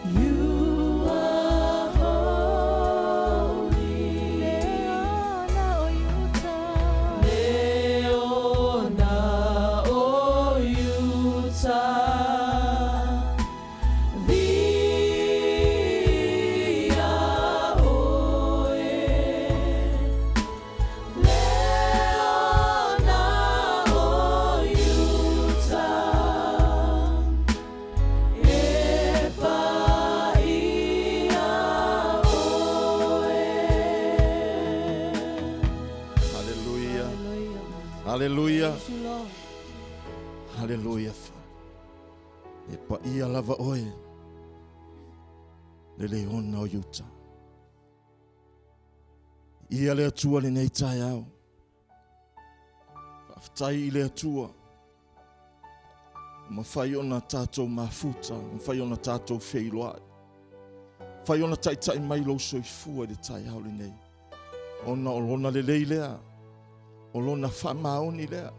You are holy. Leona o Utah. Hallelujah. Hallelujah. E pa ia lava oe. Le leona o Utah. Ia le atua le nei tai au. Whaftai i le atua. Ma whai ona tātou mafuta. Ma whai ona tātou wheiloai. Whai ona tai mai lo soifua le tai au le nei. Ona o lona le leilea. O lona whamaoni lea.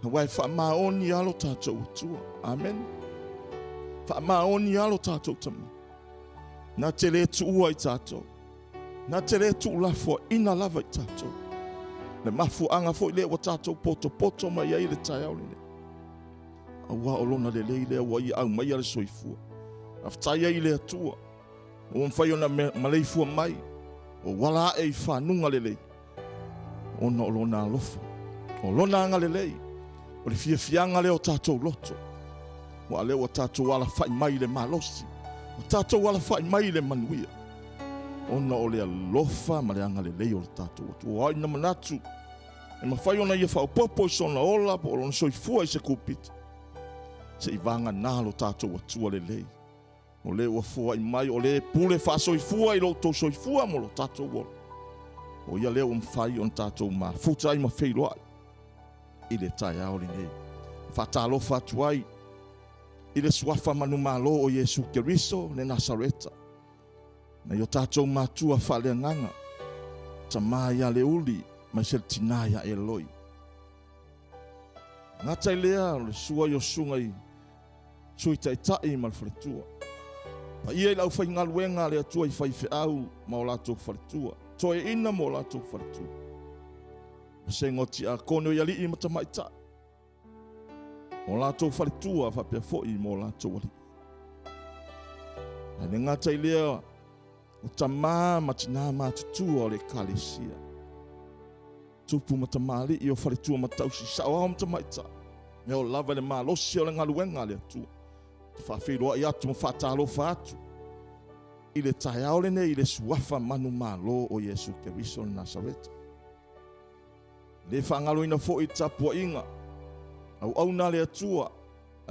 Hawai whamaoni alo tātou atua. Amen. Whamaoni alo tātou tama. Nā te le tuua i tātou. Nā te le tu lafua ina lava i tātou. Le mafu anga fo i le wa tātou poto mai ai le tai au le. Awa o lona le leile wa i au mai ale soifua. Aftai ai le atua. O mwhai ona maleifua mai. O wala e i whanunga le lei. Ona o lona alofa. O lona anga le lei. O le fiafianga leo tātou loto. Wa leo o tātou wala whai mai le malosi. O tātou wala whai mai le manuia. Ona o le alofa ma le anga le lei o le tātou. O aina manatu. E mawhai ona ia whao popo i sona ola. Po o lona soifua i se kupita. Se i vanga nalo tātou atua le lei. O le ua fua i mai. O le pule wha soifua i lo tō soifua mo lo tātou wala. O ia leo mwhai on tātou ma futa i ma wheiloai. I le tai au le nei. Whatalo whatuai. I le suafa manu malo o Yesu Keriso le Nasareta. Na yo tātou mātua whale nganga. Ta maia le uli mai se tinaya e loi. Ngatai lea le sua yo sungai. Sui tai ma le whaletua. Pa ia i lau whai ngaluenga le atua i whai whiau ma o lātou whaletua. Toe ina mo lātou whaletua. Se ngoti a kono i ali i matamaita. Mo lātou whaletua whapea foi mo lātou ali. Hane ngata i lea o tamā matina mātutua o le kalesia. Tupu matamali i o whaletua matausi sao au matamaita. Me o lava le malosi o le ngaluenga le atua. Whawhiroa i atu mo whatalo whatu. I le tai au le nei i le suafa manu malo o Yesu Keriso le Nasareta. Le whangaloina fo i tapua inga. Au nā le atua.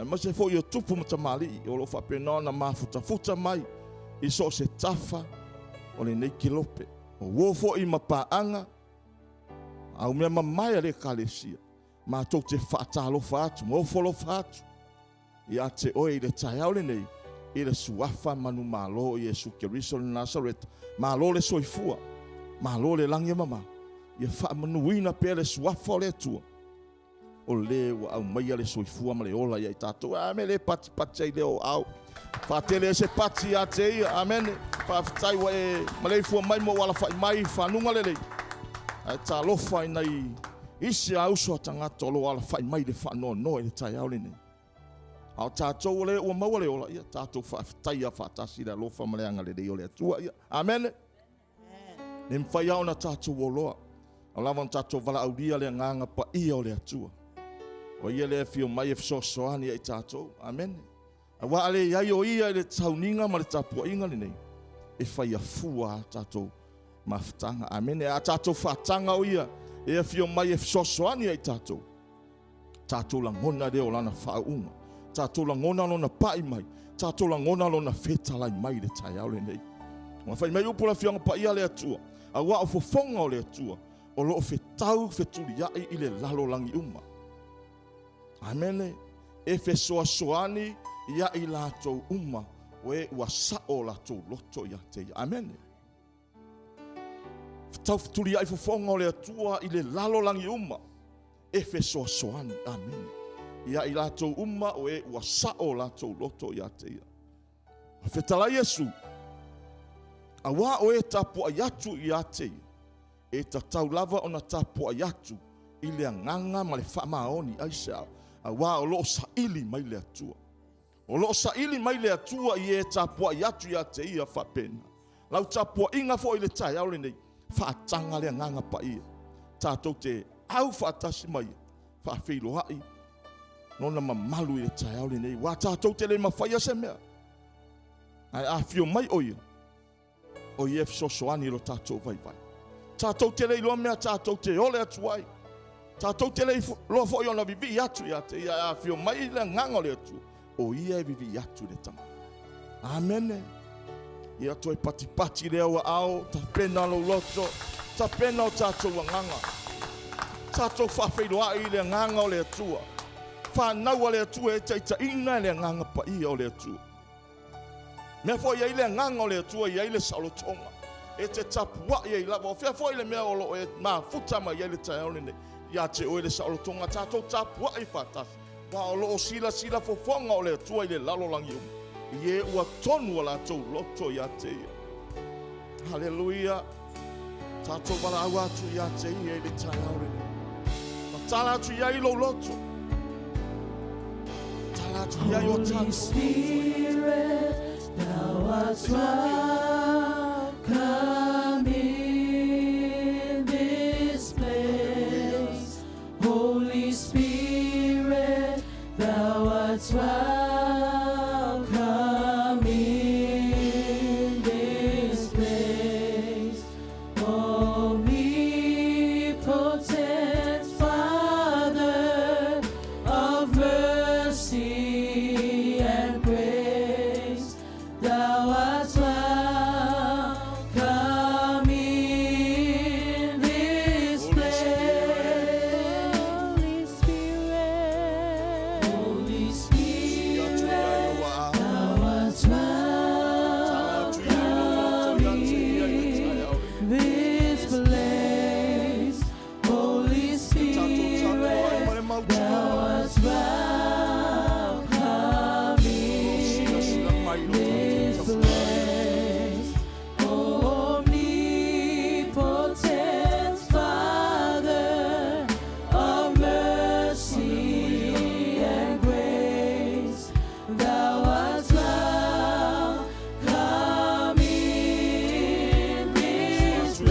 Ma se fo i o tupu matamali i o lo whapena na mafuta mai. I so se tafa o le nei kilope. O wofo i mapaanga. Au mea mamaya le kalesia. Ma tau te whatalo whatu. Mo folo whatu. I a te oe i le tai au le nei. I le suafa manu malo o Yesu Keriso le Nasareta. Malo le soifua. Malo le langi mama. Ia wha manuina pe le suafa o le atua. O le wa au maia le soifua ma le ola ia i tātou. Ame le pati ai leo au. Whatele se pati a te ia. Amen. Whaftai wa e maleifua mai mo wala whai mai whanunga le lei. Ai tā lofa i nei. Isi a uso a tangata o lo wala whai mai le whanoa no e le tai au le nei. Au tātou le ua maua le ola ia. Tātou whaftai a whatasi le lofa ma le anga le lei o le atua ia. Amen. Ne mwhai au na tātou o loa. Au lawan tātou wala auria le nganga pa ia o le atua. O ia le fio mai e fisosoani ai tātou. Amen. A wa ale iai o ia le Sauniga ma le tapua inga le nei. E whai a fua tātou mawhatanga. Amen. E a tātou whatanga o ia. E fio mai e fisosoani ai tātou. Tātou langona leo lana whaunga. Tātou langona lona pai mai. Tātou langona lona whetalai mai le tai au le nei. Ma whai mai upula fionga pa ia le atua. A wa o fofonga o le atua. O loo whetau wheturi ai i le lalo langi uma. Amen. E whesoasoani ia i lātou uma. O e ua sao lātou loto ia te. Amen. Whetau wheturi ai fofonga o le atua i le lalo langi uma. E whesoasoani. Amen. Ia i lātou uma o e ua sao lātou loto ia te. Whetala Yesu. Awa o e tapu ayatu I ate. E tatau lava ona tapu ayatu. Ile nganga ma le whamaoni aisa. Awa o loo saili mai le atua. O loo saili mai le atua I e tapu ayatu I ate ia whapena. Lau tapu inga fo I le tai aure nei. Whaatanga le nganga pa ia. Tātou te au whaatasi mai. Whaafeilo hai. Nona mamalu I le tai aure nei. Wā tātou te le mawhaia se mea. Ai a fio mai oia. O I e fisosoani lo tātou vai vai. Tātou te le iloa mea tātou te ole atu ai. Tātou te le loa fo I ona vivi atu I ate. Ia a fio mai le nganga le atu. O ia e vivi atu le tama. Amene. Ia toi pati pati lea wa ao. Ta pena lo loto. Ta pena o tātou wa nganga. Tātou whawhailoa I le nganga o le atua. Whanau o le atua e teita ina le nganga pa ia o le atua. Mea fo ia I le nganga o le atua ia I le salotonga. E te tapua ia I lava. O fea fo I le mea olo e maa futama ia le tai aole nei. Ia te oe le salotonga tātou tapua I whatasi. Wa olo o sila sila fofonga o le atua I le lalolangi umu. Ie ua tonu o lātou loto ia te ia. Hallelujah. Tātou wala au atu ia te ia I le tai aole nei. Ma tala atu ia I lo loto. Tala atu ia I o tātou. Holy Spirit, thou art welcome in this place. Holy Spirit, thou art welcome in this place. Omnipotent Father of mercy and grace, thou art welcome in this place. Holy Spirit, Holy Spirit, thou art welcome in this place. Holy Spirit, thou art welcome in this place. Omnipotent Father of mercy and grace, thou art welcome in this place.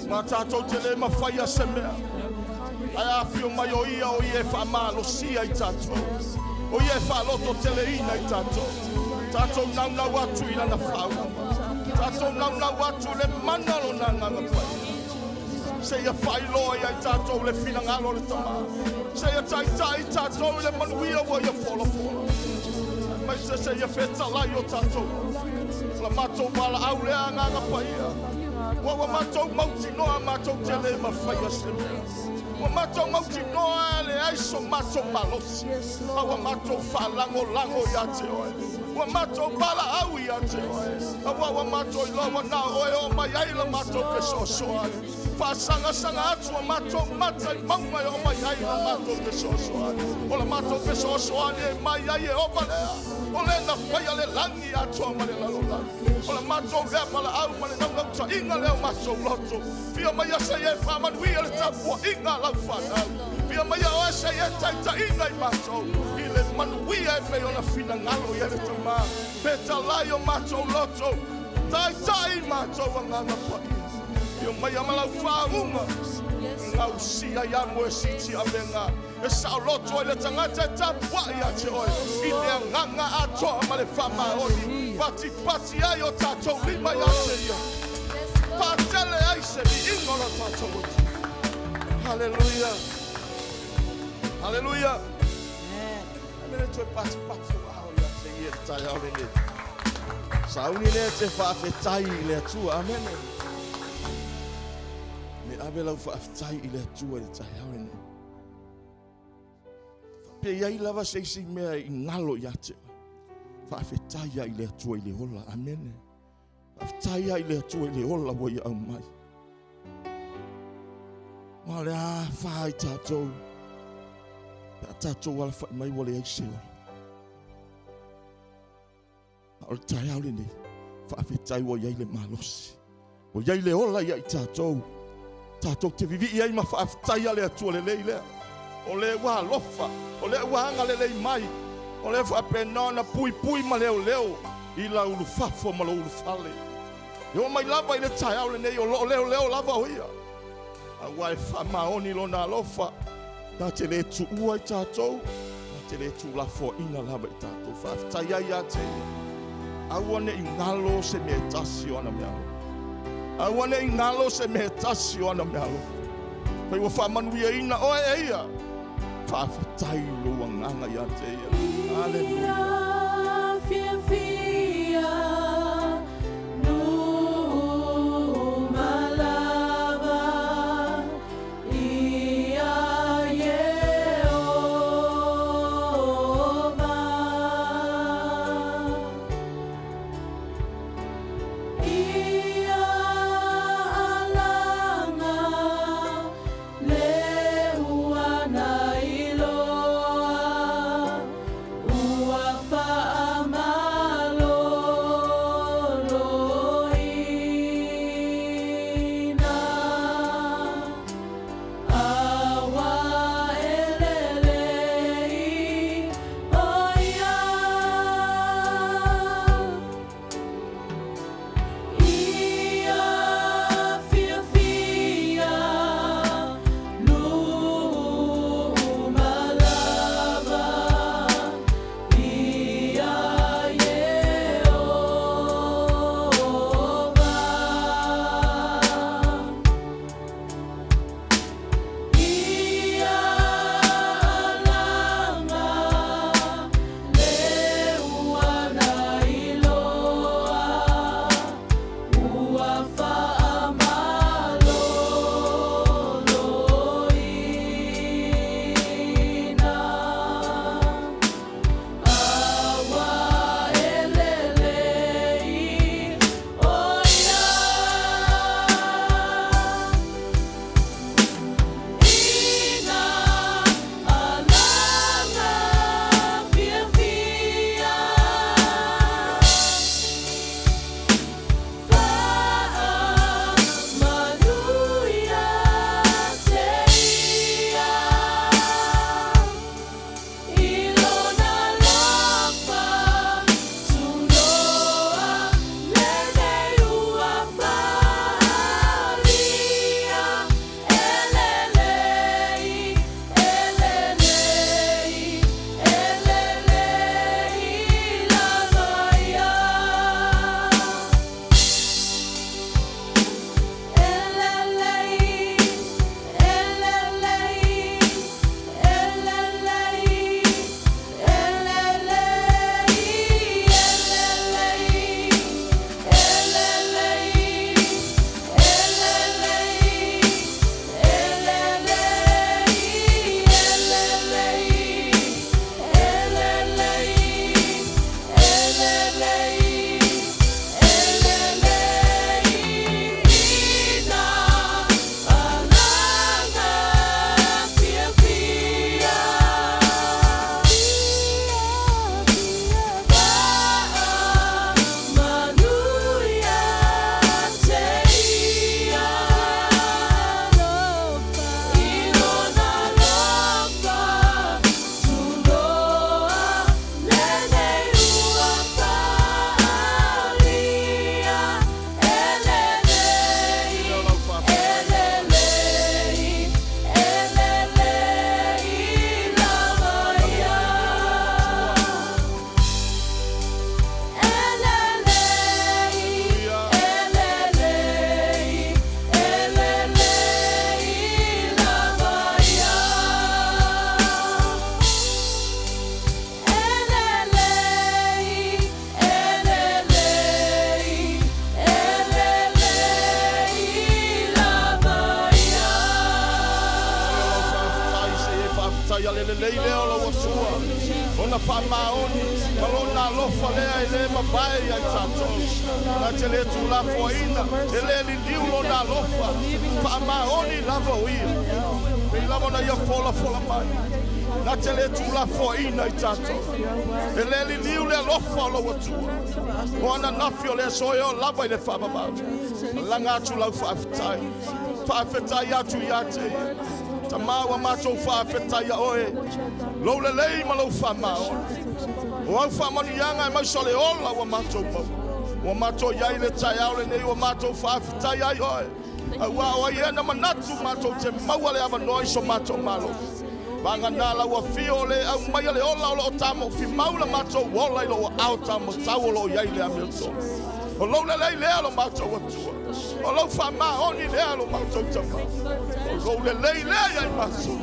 Ma tātou te le mawhaia se mea. Ai a whio mai o ia o ie whamalo sia I tātou. O ie whaloto te le ina I tātou. Tātou nau atu I lana whau. Tātou nau atu le manalo nanga pai. Se ia whailoa I tātou le whinangalo le tama. Se ia tai tātou le manuia wa ia whola. Mai se ia whetalai o tātou. La matou wala au le anganga pai ia. Wa matou mauti noa matou te le mawhaia se mea. Wa matou mauti noa le aiso matou malosi. Wa matou falango lango ya te oe. Wa matou bala au ya te oe. Wa matou loa na oe o mai ai la matou fesosoa. Fasanga atu wa matou matai maunga o mai ai la matou fesosoa. O la matou fesosoa ne mai ai e ovalea. O le na whaia le langi atu a male lalola. O la matou rea pala au male nau ta inga leo matou loto. Pia mai asa e whamanu ia le tapua inga lau whanau. Pia mai asa e taita inga I matou. I le manuia e pei o na fina ngalo ia le tama. Peta lai o matou loto. Tai matou a nganga pai. Pia mai amalau whaunga. Ngau sia ia mo e siti a venga. E sao loto e le tangata e tapua ia te oe. I le nganga atoa ma le whamaoni. Pati ai o tatou lima ia te ia. Patele ai se ni ingola tatou. Hallelujah. Hallelujah. Amene toi pati wow ia te ia tai au le. Sauni le te whaafetai I le atua. Amen. Me ave lau whaafetai I le atua I tai au le. Pe iai lava seisi mea I ngalo ia te. Whaafetai I le atua I le hola. Amen. Whaafetai I le atua I le hola wa ia au mai. Ma le a whaai tātou. Tātou wala whai mai wale aise wala. O le tai au le ne. Whaafetai wa iai le malosi. O iai le hola ia I tātou. Tātou te vivi iai ma whaafetai a le atua le leilea. O le wa lofa. O le wa anga le lei mai. O le whapenona pui ma leo leo. I la ulu fafo ma lo ulu fale. Yo mai lava I le tai au le nei o leo lava hoia. A wai whamaoni lo na lofa. Na te le tu ua I tātou. Na te le tu la fo ina lava I tātou. Whaafetai ai a te. Awane I ngalo se me tasi o ana me alo. Awane I ngalo se me tasi o ana me alo. Pai wa whamanuia ina oe eia. Whaafetai lo wanganga I a te ia. Hallelujah. Ua whaamalo whaatai ale le lei leo la wasua. Ona whamaoni, malona lofa lea e le mabai ai tātou. Nā te le tu la foina, e le li liulo nā lofa. Whamaoni lava uia. Pei lava na ia fola mai. Nā te le tu la foina i tātou. E le li liu le lofa lo watua. O ana nafi o le soe o lava i le whamamau. Langa atu lau whaafetai. Whaafetai atu i ate. Ta maua mātou whaafetai a oe. Lau le lei ma lau whamao. O au whamani anga e mausole ola wa mātou mau. Wa mātou iai le tai au le nei wa mātou whaafetai ai oe. Wa o ia na manatu mātou te maua le awa noi so mātou malo. Vanga nala wa fio le au mai le ola o tamo fi maula mātou wola i lo au tamo tau lo iai le amilto. O lo le lei lea lo mātou atua. O lo whama oni lea lo mātou tama. O lo le lei lea iai mātou.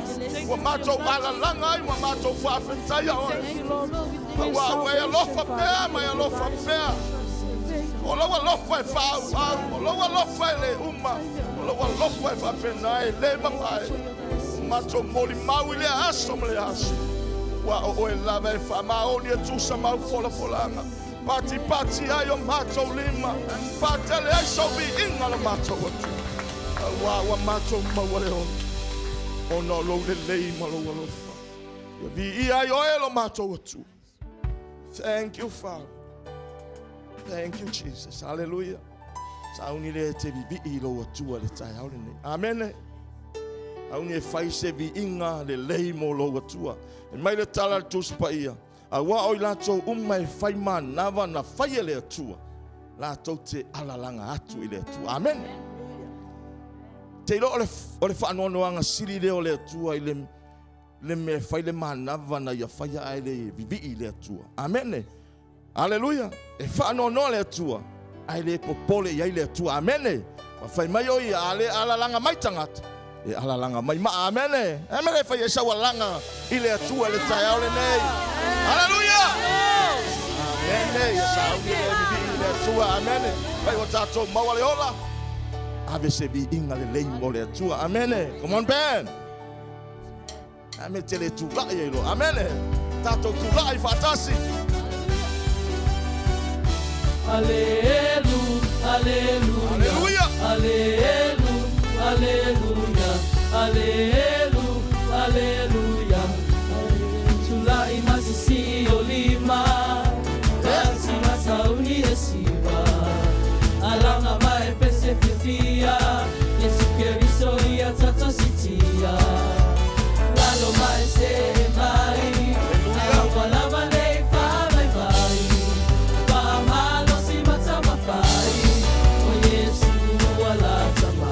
Wa mātou ala langa ai wa mātou whawhetai a oe. Wa ue alofa pea mai alofa pea. O lo alofa e whau au. O lo alofa e le uma. O lo alofa e whapena e le mapai. Mātou moli mau i le aso ma le aso. Wa o e lava e whama oni e tusa mau fola. Pati ai o mātou lima. Pātele ai sau vi inga la mātou atu. Wa mātou mawale on. O no lo le lei ma lo alofa. Vi ai o e lo mātou atu. Thank you, Father. Thank you, Jesus. Hallelujah. Sauni le te vi i lo atu le tai haole nei. Amen. Auni e fai se vi inga le lei mo lo atua. E mai le tala tus pa ia. A wa oi lato e fai manava na fai le atua. Lato te alalanga atu i le atua. Amen. Te ilo ole whaanono anga siri le o le atua i le me fai le manava na ia fai ai le vivi i le atua. Amen. Aleluia. E whaanono le atua. Ai le popole i ai le atua. Amen. Wa fai mai oi ale alalanga mai tangata. E alalanga mai ma amene. Amene fa yesa walanga ile atua le tai au le nei. Hallelujah. Amene yesa ile atua amene. Vai o tato mawale ola. Ave se vi inga le lei mo le atua amene. Come on Ben. Amene tele tu la yelo amene. Tato tu la fatasi. Hallelujah. Hallelujah. Hallelujah. Hallelujah, hallelujah, hallelujah. Tulai masisi olima, kasi masauni esiva. Alanga mai pese fifia, Yesu Kristo ia tata sitia. Lalo mai se mai, awalava nei fa mai vai. Pa malo si matama fai, o Yesu wala tamai.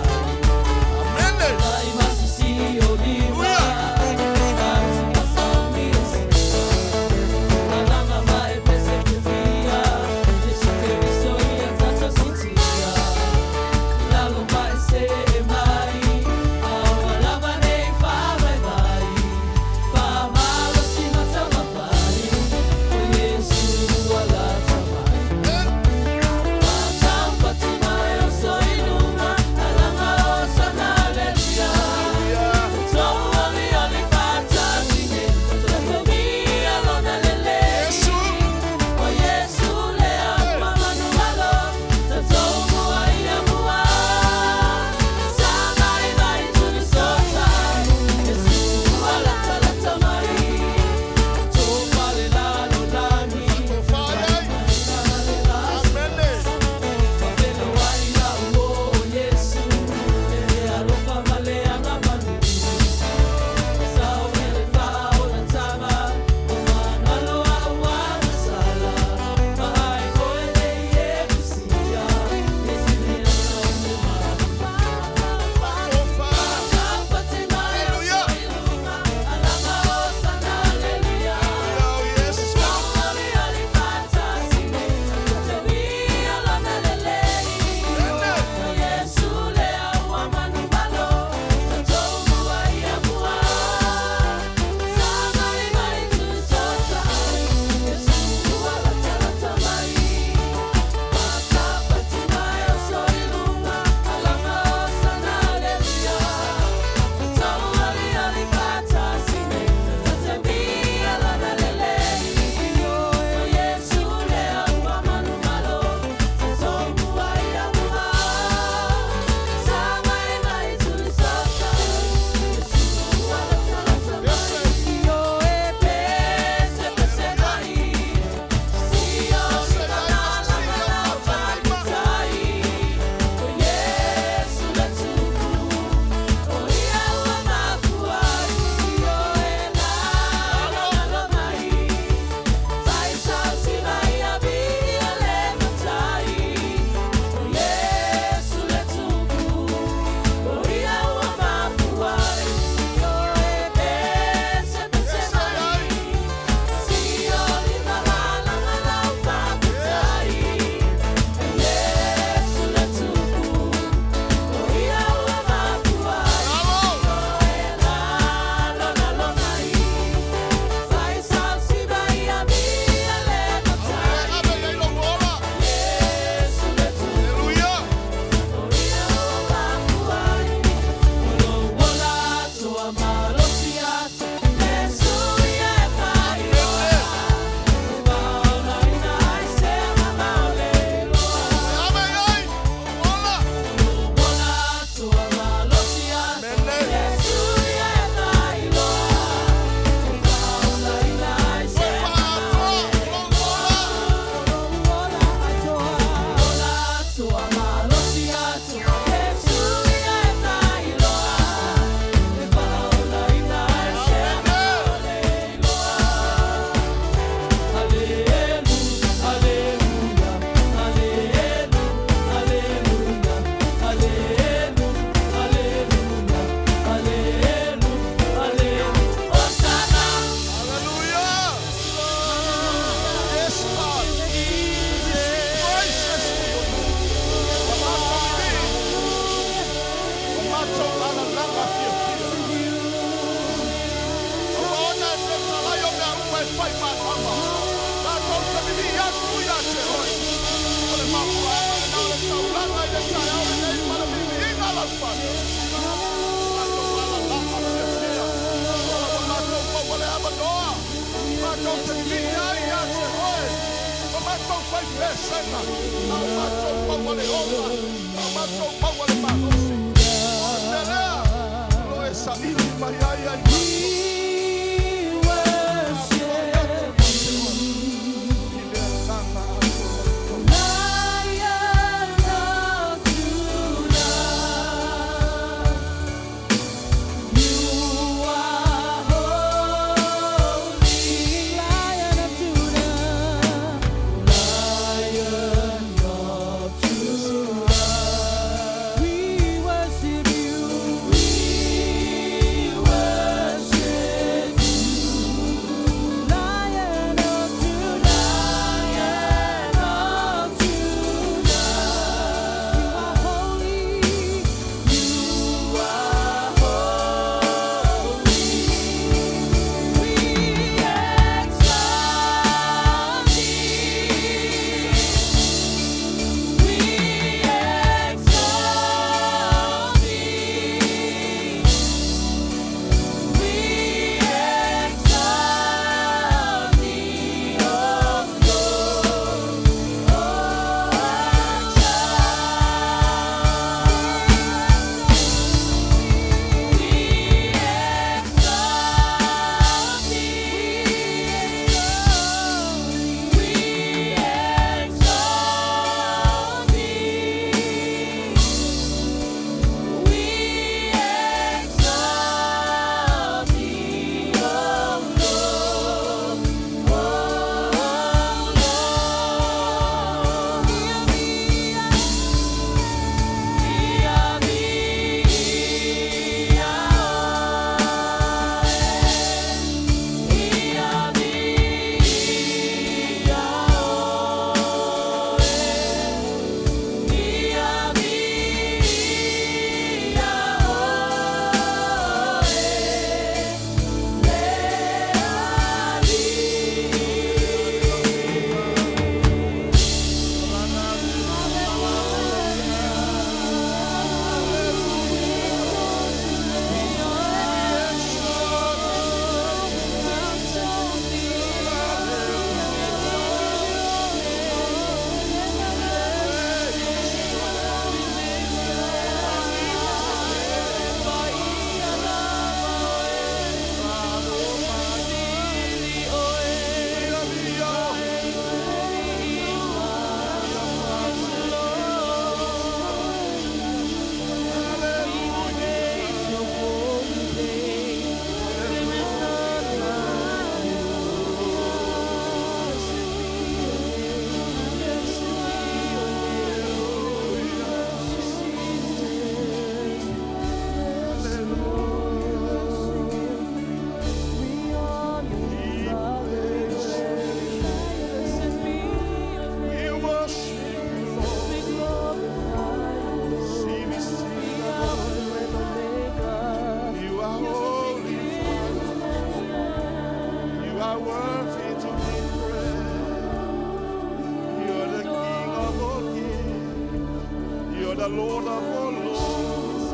Lord of all lords.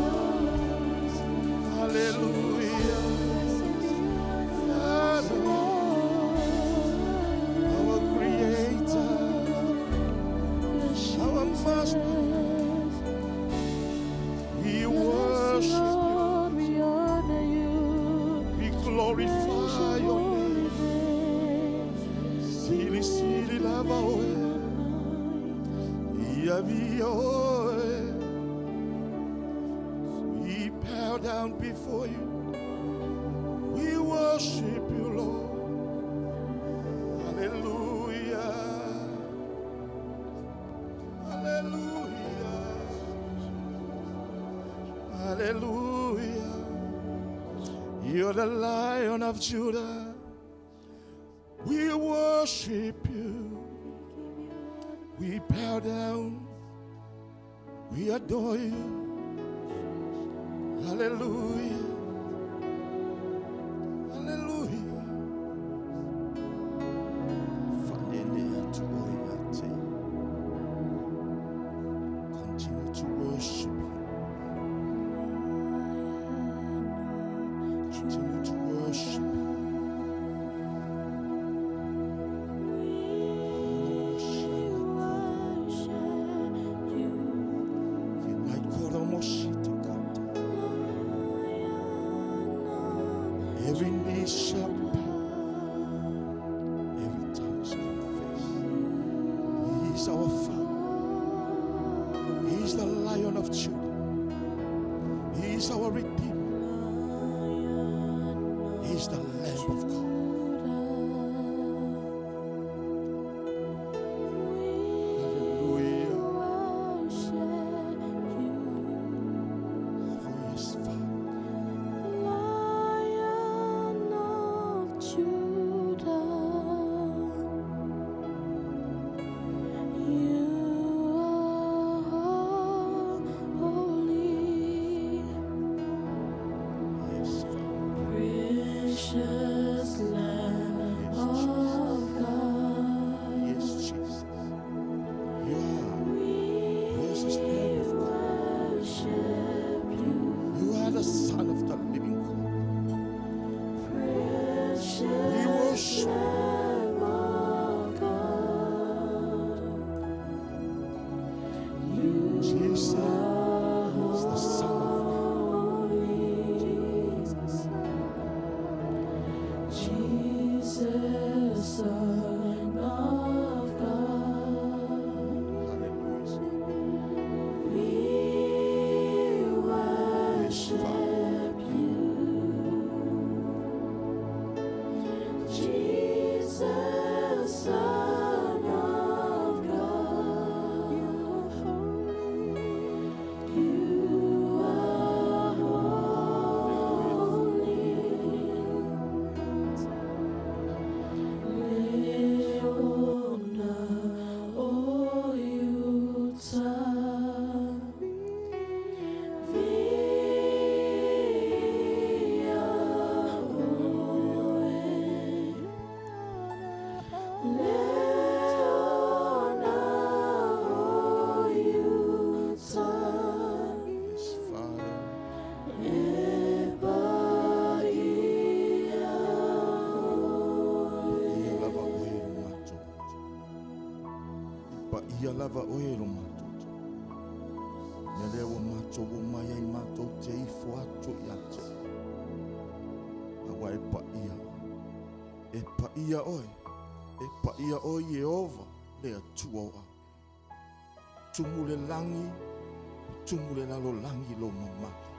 Hallelujah. Father, our Creator, our Master, we worship you. We glorify your name. Silly, silly, love, we bow down before you. We worship you, Lord. Hallelujah. Hallelujah. Hallelujah. You're the Lion of Judah. We worship you. We bow down. We adore you. Hallelujah. Hallelujah. every knee shall bow, every tongue shall confess. He's our Father. He's the Lion of Judah. He's our Redeemer. He's the Lamb of God. Lava oilo matoto. Nelewa mato umaya mato te ifuato yate. Awa epa ia. Epa ia oi. Epa ia oi Yehova. Lea tuoa. Tumule langi. Tumule lalo langi lo mamato.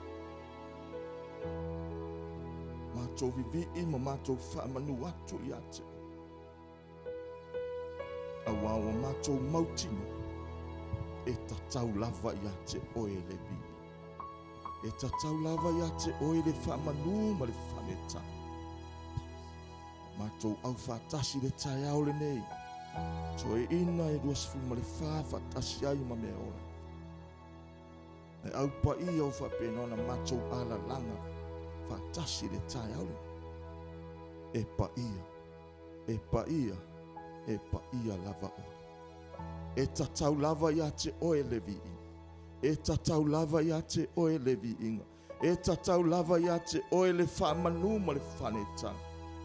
Mato vivi ima mato fa manu atu yate. Awawa mato mautino e tatau lava ia te oe le vi. E tatau lava ia te oe le whamanu ma le whaneta. Mato au whatasi le tai au le nei. So e ina e duasfu ma le whatasi ai ma me ora. E au pa i au whapenona mato ala langa whatasi le tai au le. E pa ia. E pa ia. E pa ia lava o. E tatau lava ia te oe levi inga. E tatau lava ia te oe levi inga. E tatau lava ia te oe le whamanu ma le whaneta.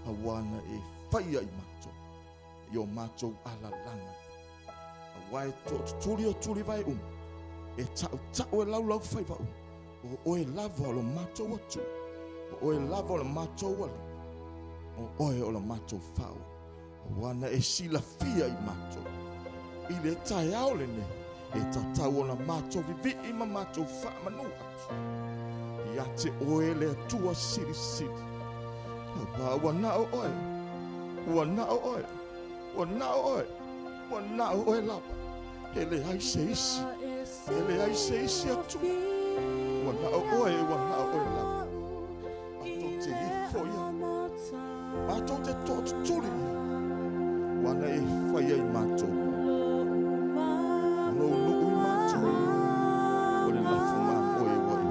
Hawana e whaia i mato. Io mato ala langa. Awai tuli o tuli vai E tau e lau whai va O oe lava o lo mato watu. O oe lava o lo mato wale. O oe o lo mato whau. Wana e sila fia i mato. I le tai au le ne. E tatau o na mato vivi i ma mato wha manu atu. Ia te oe le atua siri siri. Wana o oe. Wana o oe. Wana o oe. Wana o oe lapa. Ele ai se isi. Ele ai se isi atu. Wana o oe. Wana o oe lapa. Ato te ifo ia. Ato te totu tuli ia. Wana e whaia i mato. No nuu i mato. O le lafu ma oe wai.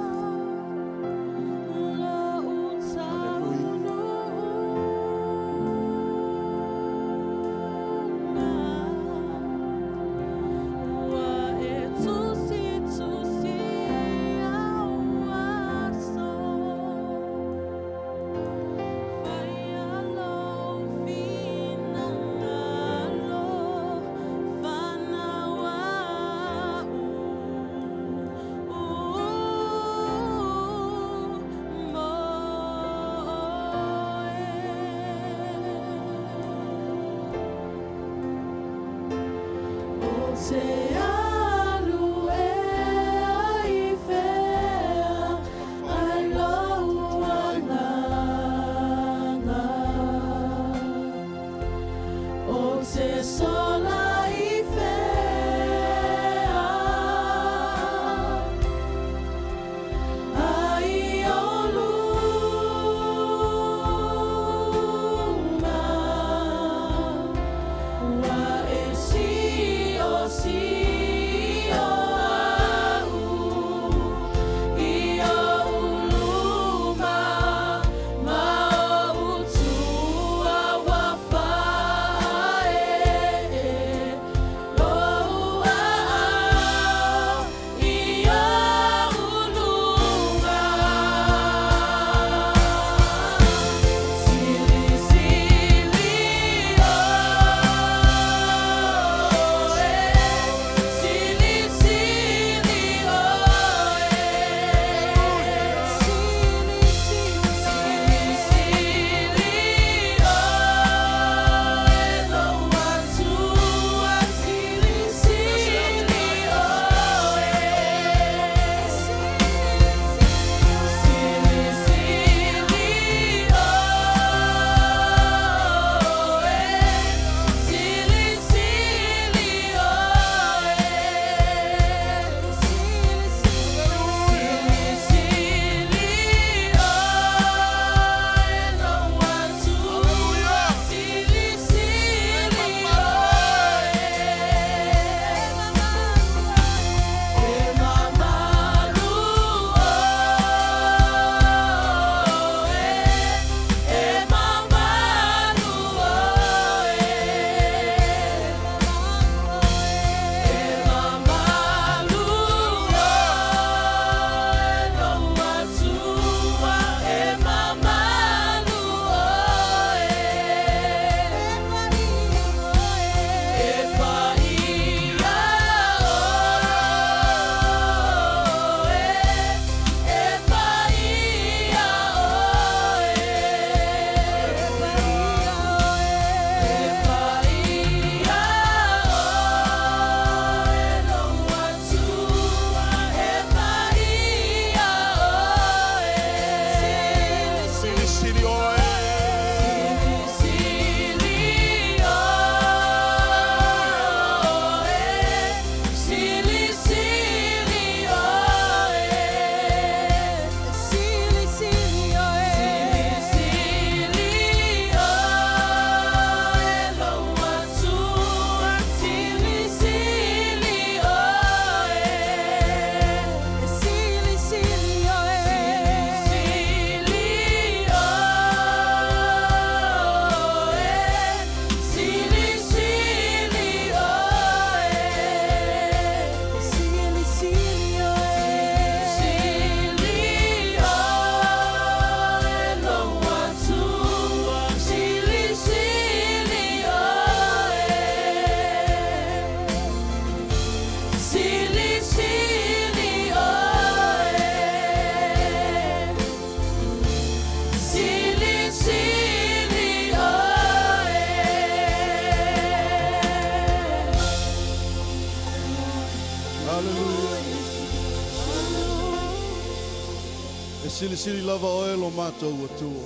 Sili sili lava oe lo mātou atua.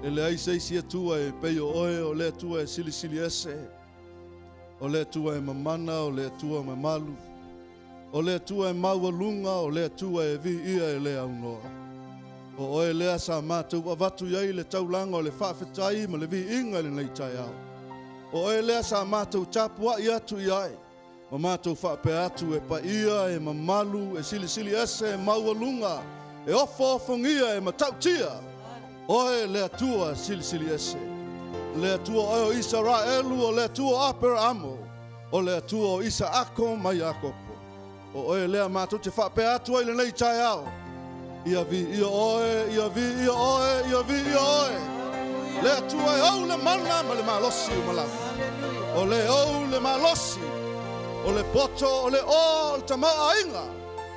E le aise isi atua e peio oe o le atua e sili sili ese. O le atua e mamana, o le atua me malu. O le atua e maua lunga, o le atua e vi ia e le aunoa. O oe lea sa mātou avatu iai le taulanga o le whawhetai ma le vi inga le nei tai au. O oe lea sa mātou tapua i atu iai. Ma mātou whape atu e pa ia e mamalu e sili sili ese e maua lunga e ofo ngia e matautia. Oe le atua sili sili ese. Le atua o Israelu o le atua Aperamo. O le atua o Isaako mai Akopo. O oe lea mātou te whape atu le nei tai au. Ia vi ia oe, ia vi ia oe, ia vi ia oe. Le atua e au le mana ma le malosi o malau. O le au le malosi. O le poto, o le o, le tamaa inga.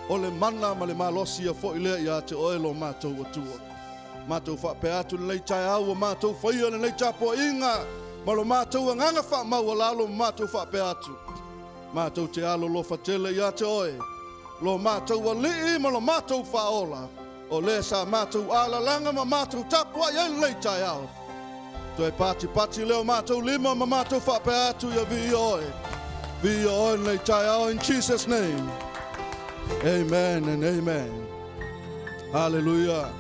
O le mana ma le malosi a fo ilea ia te oelo mātou atua. Mātou whape atu le nei tai au, mātou whaia le nei tapo inga. Ma lo mātou anganga wha mau o lalo mātou whape atu. Mātou te alo lo fatele ia te oe. Lo mātou wali ma lo mātou whaola. O le sa mātou ala langa ma mātou tapua ia lei tai au. Toi pati leo mātou lima ma mātou whape atu ia vi oe. Vi oe lei tai au in Jesus' name. Amen and amen. Hallelujah.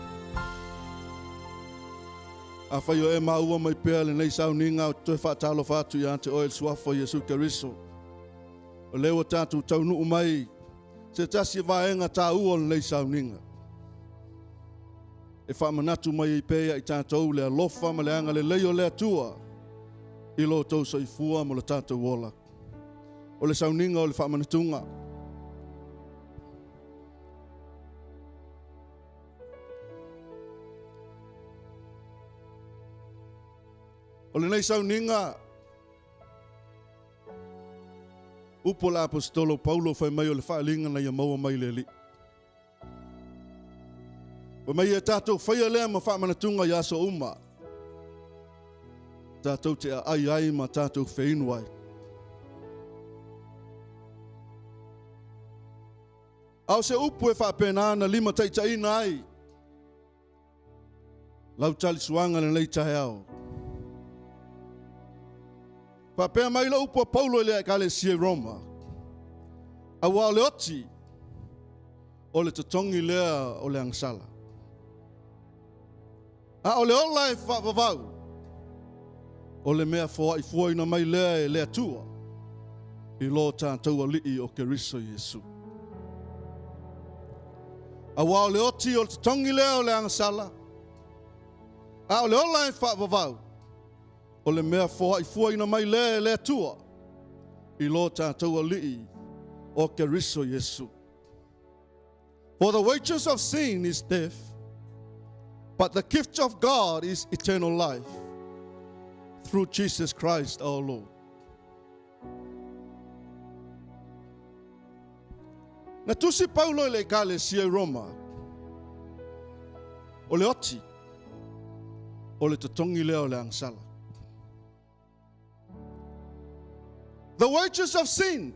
A whai o e maua mai pēr le nei Sauniga o toi whaatalo whātu ia te oe suafo Jesu Keriso. O leo tātou taunuu mai se tasi vaenga tā ua le nei Sauniga. E whaamanatu mai i pēia i tātou le alofa ma le anga le leo le atua i lo tau soifua mo le tātou wola. O le Sauniga o le whaamanatunga. O le nei Sauniga, upo la apostolo Paulo fai mai o le whaalinga na ia maua mai le li. O mai e tātou whaia lea ma whaamanatunga i aso uma. Tātou te ai ma tātou whainuai. Au se upo e whaapena na lima taitaina ai. Lau tali suanga na lei tahe au. Whapea mai la upo Paulo lea ka le sie Roma. A wā le oti o le tatongi lea o le angsala. A o le ola e whaavavau o le mea fua i fua ina mai lea e lea tua i lo tātou alii o Keriso Jesu. A wā o le oti o le tatongi lea o le angsala. A o le ola e whaavavau o le mea fua i fua ina mai lea e lea tua i lo tātou alii o Keriso Jesu. For the wages of sin is death, but the gift of God is eternal life through Jesus Christ our Lord. Na tusi Paulo le kale sia Roma. O le oti. O le tatongi leo le angsala. The wages of sin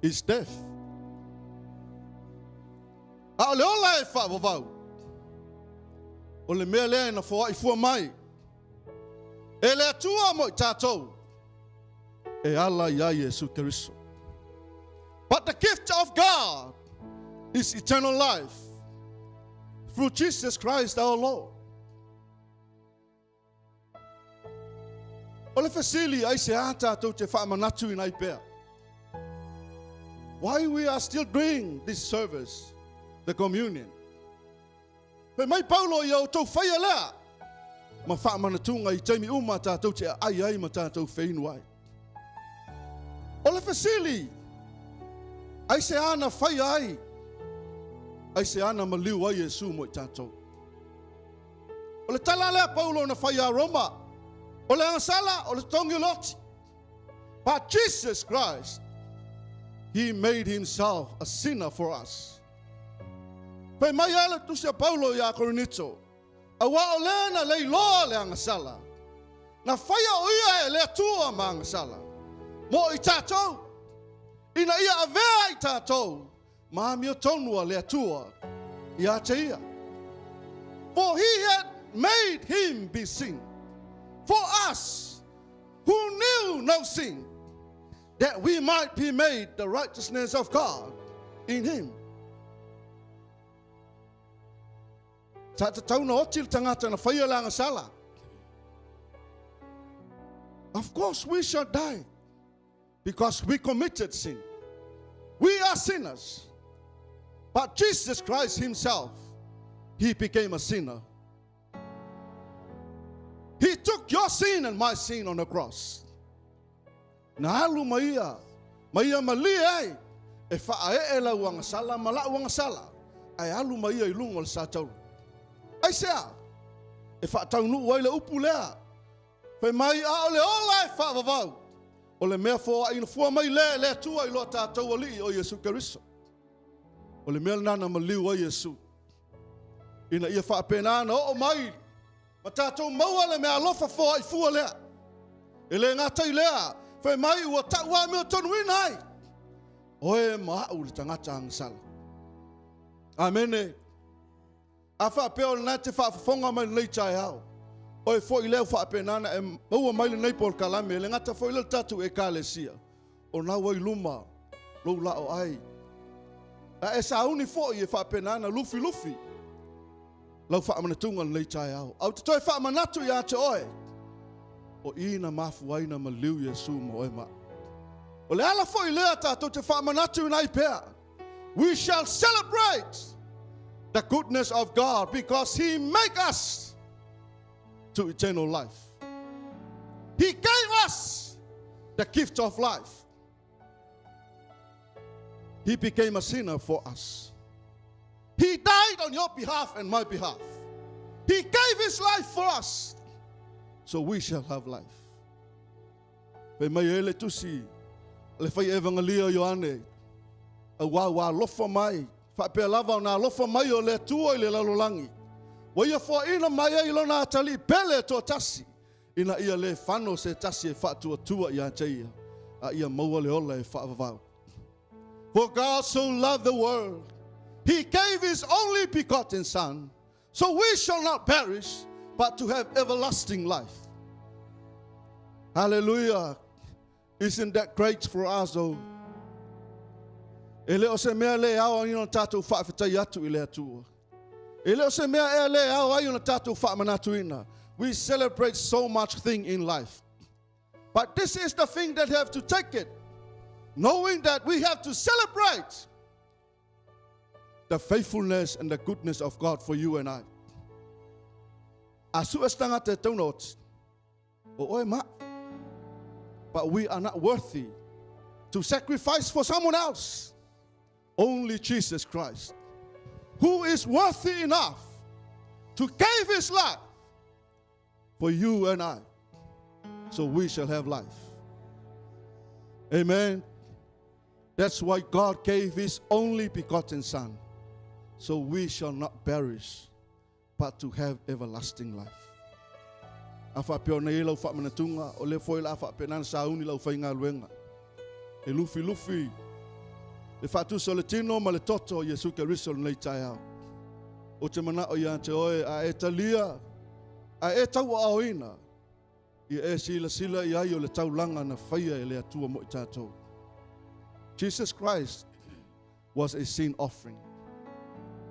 is death. A le ola e whaavavau. O le mea lea na fua i fua mai. E le atua mo i tātou. E ala ia Jesu Keriso. But the gift of God is eternal life through Jesus Christ our Lord. O le fasili ai se a tātou te whaamanatu in ai pēr. Why we are still doing this service, the communion. Pe mai Paulo i au tau whaia lea. Ma whaamanatunga i taimi uma tātou te ai ma tātou whainuai. O le fasili ai se ana whaia ai. Ai se ana maliu ai Jesu mo i tātou. O le tala lea Paulo na whaia Roma. O le ansala, o le tongi loti. But Jesus Christ, He made Himself a sinner for us. Pe mai ala tu se Paulo ia Korinito. A wa o lena lei loa le angasala. Na whaia o ia e le atua ma angasala. Mo i tātou. Ina ia avea i tātou. Ma mi o tonua le atua. Ia te ia. For He had made Him be sin. For us who knew no sin, that we might be made the righteousness of God in Him. Sa te tauna otil tangata na whaia langa sala. Of course we shall die because we committed sin. We are sinners. But Jesus Christ Himself, He became a sinner. He took your sin and my sin on the cross. Na halu maia malia ai. E wha e la wanga sala, mala wanga sala. Ai halu maia I lungo le sātau. Ai sea. E wha taunu wai le upu lea. Whai mai a o le ola e wha vavau. O le mea fua ina fua mai le tua I lo tātou ali o Jesu Keriso. O le mea nana maliu o Jesu. Ina ia wha penana o mai. Ma tātou maua le mea alofa fua I fua lea. E le ngatai lea. Whai mai ua taua mea tonu inai. Oe maau le tangata ang sala. Amene. A whapeo le nate whaafonga mai nei tai au. Oe fo i leo whaapenana e maua mai le nei pol kalame. Le ngata fo i leo tatu e kalesia. O na wai luma. Lou lao ai. A e sauni fo i e whaapenana lufi. Lau whaamanatunga nei tai au. Au te toi whaamanatu i a te oe. O ina mafu aina ma liu Yesu ma oe ma. O le ala fo i lea tātou te whaamanatu i nai pēr. We shall celebrate the goodness of God because He make us to eternal life. He gave us the gift of life. He became a sinner for us. He died on your behalf and my behalf. He gave His life for us, so we shall have life. Pe mai ele tusi, le fai evangelia Ioane, a wa lofa mai, fa pe lava na lofa mai o le tua i le lalolangi. Wa ia fo ina mai i lona tali pele to tasi, ina ia le fano se tasi e fa tua ia teia, a ia maua le ola e fa vavau. For God so loved the world, He gave His only begotten Son, so we shall not perish, but to have everlasting life. Hallelujah. Isn't that great for us, though? Ele o se mea le au ino tātou whaafetai atu I le atua. Ele o se mea le au ino tātou whaamanatuina. We celebrate so much thing in life. But this is the thing that have to take it. Knowing that we have to celebrate the faithfulness and the goodness of God for you and I. Asu estanga te taunot. O oe ma. But we are not worthy to sacrifice for someone else. Only Jesus Christ, who is worthy enough to give His life for you and I, so we shall have life. Amen. That's why God gave His only begotten Son, so we shall not perish, but to have everlasting life. Afa pio nei lau fa manatunga o le foi la fa penan sauni lau fa inga luenga. E lufi le fa tu soletino ma le toto Yesu Keriso nei tai au. O te mana o ia te oe a etalia a eta wa oina. I e sila I ai o le taulanga na faia e le atua mo I tātou. Jesus Christ was a sin offering.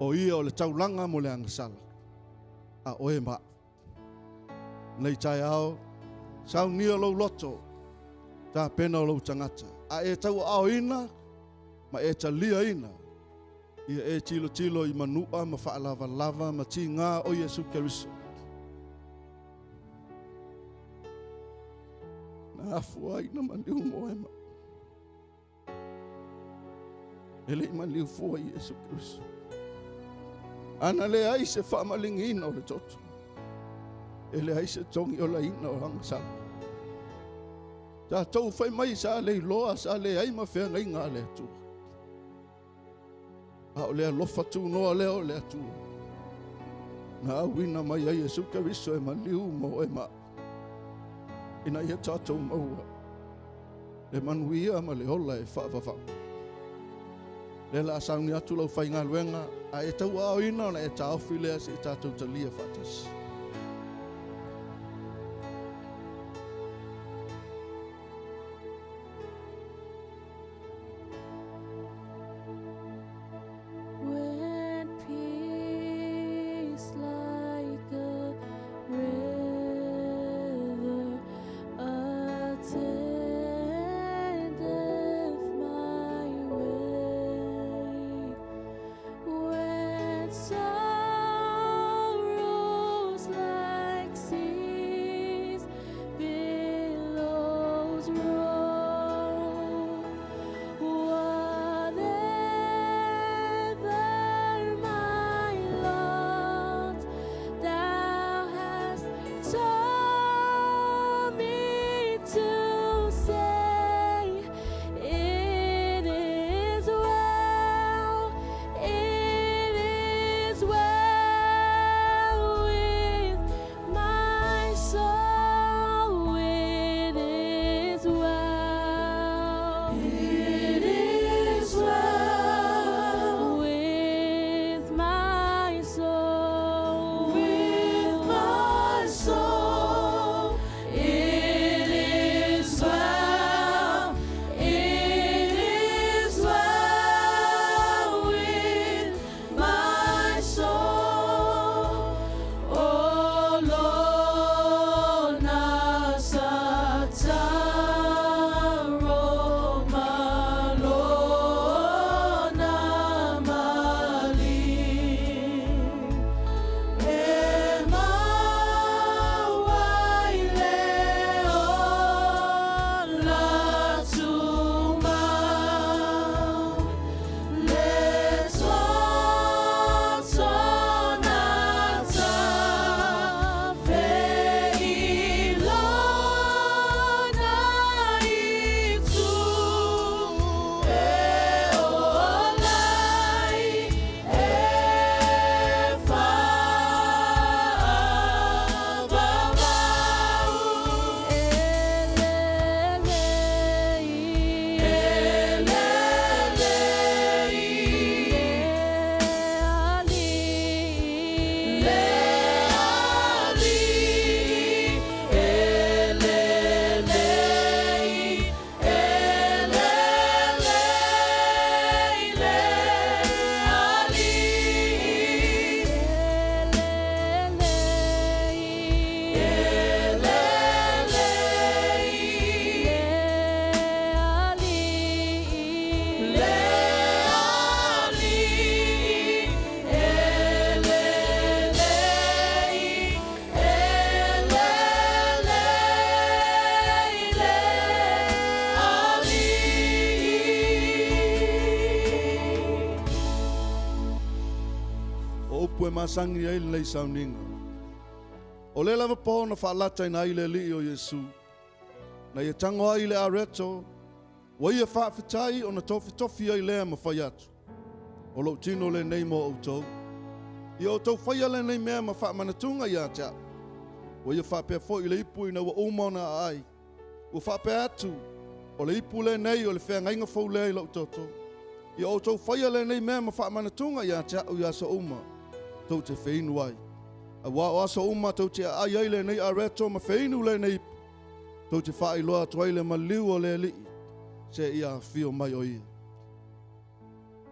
O ia o le taulanga mo le angasala. A oe ma. Nei tai au, saunia lo loto, ta pena lo tangata. A e tau ao ina, ma e talia ina. Ia e tilo I manua, ma whaalava, ma ti ngā o Yesu Keriso. Na afua ina maniu mo ema. Ele maniu fua Yesu Keriso. Ana le ai se whaamalingi ina o le toto. Ele ai se tongi o la ina o hanga sala. Ta tau fai mai sa le loa sa le ai ma whea ngai ngā le atua. A o le alofa tu noa le o le atua. Na awina mai ai Yesu Keriso e maliu mo e ma. Ina ia tātou maua. Le manuia ma le ola e whaavavau. Le la sauni atu lau whai ngā luenga. A e tau ao ina na e tā awhilea se tātou talia whatasi. masangi ai le Sauniga. O le lava po na whaalata ina i le li o Yesu. Na ia tango ai le areto, wa ia whaafitai o na tofi ai lea ma whai atu. O lo tino le nei mo o tau. Ia o tau whaia le nei mea ma wha manatunga ia tea. Wa ia whaapea fo i le ipu ina wa umona ai. Wa whaapea atu, o le ipu le nei o le whea ngainga fau lea i lau toto. Ia o tau whaia le nei mea ma wha manatunga ia tea o ia sa uma. Tau te whainu ai. A wa o asa uma tau te ai le nei areto ma whainu le nei ipu. Tau te wha i loa tuai le ma liu o le li. Se ia fio mai o ia.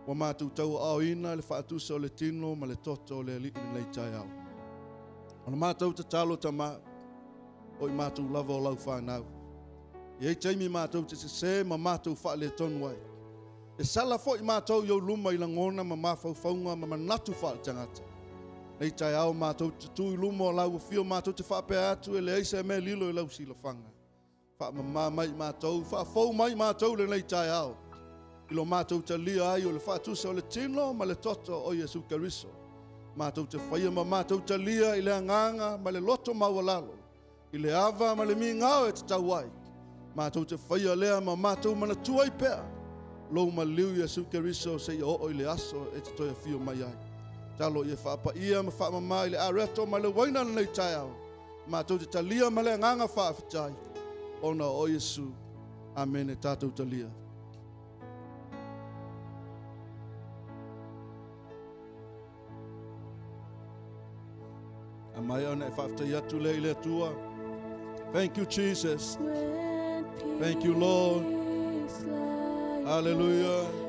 Wa mātou tau ao ina le whaatusa o le tino ma le toto o le li i nei tai au. Ona mātou te talo ta mā, o i mātou lava o lau whanau. I ei taimi mātou te se ma mātou wha le tonu ai. E sala fo i mātou iau luma i langona ma mawhau whaunga ma manatu wha le tangata. Nei tai au mātou te tui luma o lau fio mātou te whapea atu e le eisa e me lilo i lau sila whanga. Wha ma mai mātou, wha fau mai mātou le nei tai au. Ilo mātou te lia ai o le whaatusa o le tino ma le toto o Yesu Keriso. Mātou te whaia ma mātou te lia i le anganga ma le loto mawalalo. I le ava ma le mi ngao e te tau ai. Mātou te whaia lea ma mātou mana tuai pea. Lou ma liu Yesu Keriso se i o le aso e te toia fio mai ai. Talo i e whaapa ia ma whaama mai le areto ma le waina nei tai au. Mātou te talia ma le anganga whaafitai. Ona o Yesu. Amen e tātou talia. Amai ona e whaafitai atu le i le tua. Thank you, Jesus. Thank you, Lord. Hallelujah.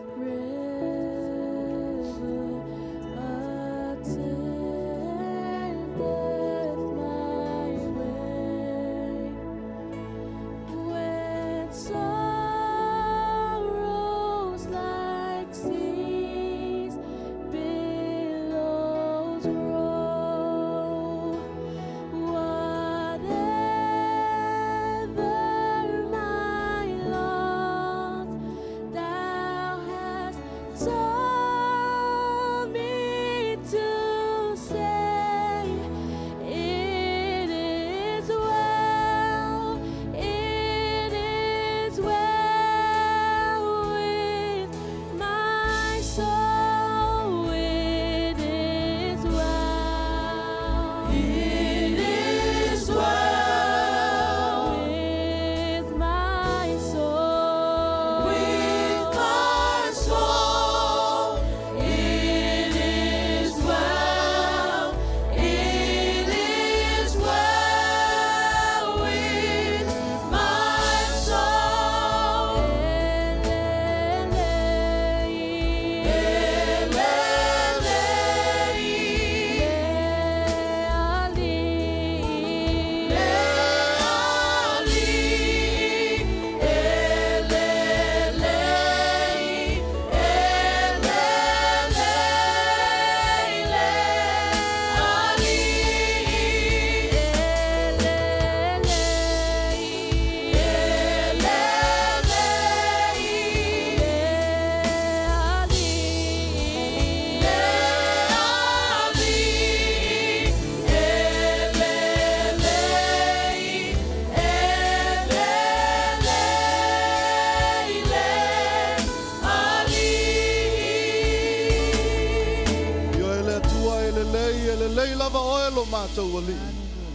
lei lava oe lo mātou ali.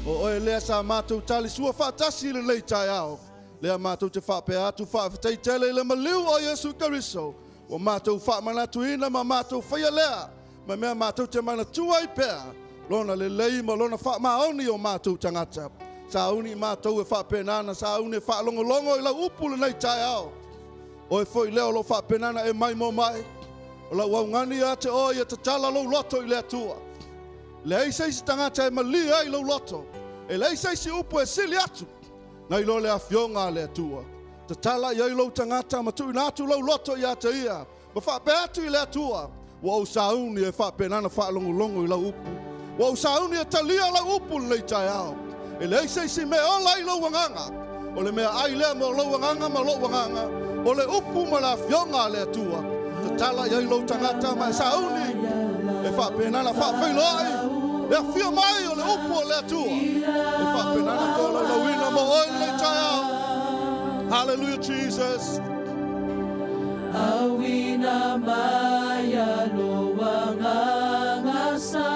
O oe lea sa mātou tali sua whaatasi le lei tai ao. Lea mātou te whapea atu whaafetai tele le maliu o Yesu Keriso. O mātou whaamanatu ina ma mātou whaia lea. Ma mea mātou te mana tuai pea. Lona le lei ma lona whaamaoni o mātou tangata. Sa uni mātou e whaapenana, sa uni e whaalongolongo i la upu le nei tai ao. O e foi leo lo whaapenana e mai mo mai. O la waungani a te oi e te tala lo loto i lea tua. Le eisei tangata e malia i lo loto. E le eisei upu e sili atu. Na ilo le afionga lea tua. Te tala i lo tangata ma tu inatu lo loto i ate ia. Ma whaape atu i lea tua. Wa o sauni e whaapenana whaalongolongo i la upu. Wa o sauni e talia la upu le tai ao. E le eisei me ola i lo wanganga. O le mea ai lea mo lo wanganga ma lo wanganga. O le upu ma la afionga lea tua. Te tala i lo tangata ma sauni. E whapenana whawhailoi. E whia mai o le upu o le atua. E whapenana tō lau wina mo oi le tai au. Hallelujah, Jesus. Awina maya loa ngangasa.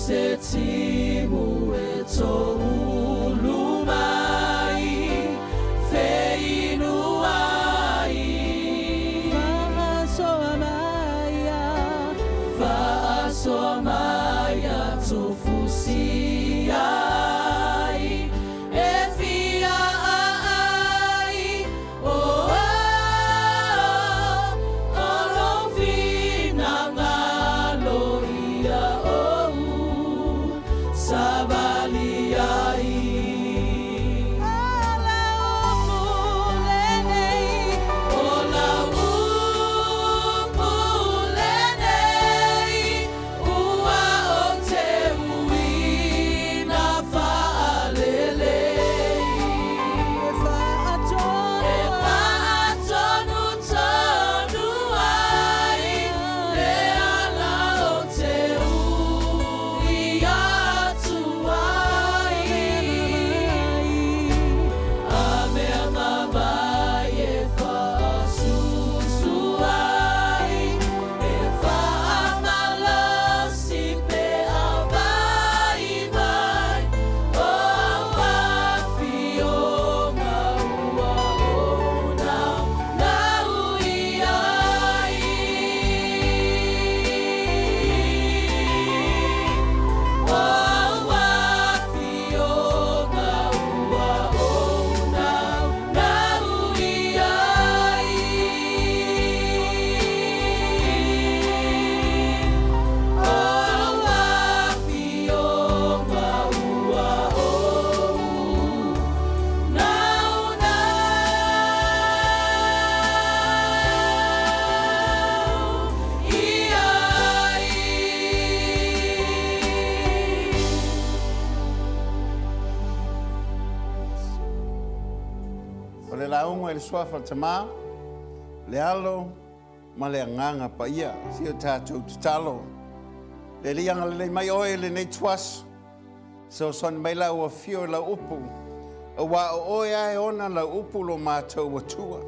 Se timu e tō ulu mai, wheinu ai. Whaasoa maia tō fusi ai, e whia ai, o lo whina ngalo ia o. Sabali ai. le swafa tama, le alo, ma le anganga pa ia, si o tātou tutalo. Le lianga le mai oe le nei tuas, so son mai la ua fio la upu, o wa o oe ai ona la upu lo mātou watua.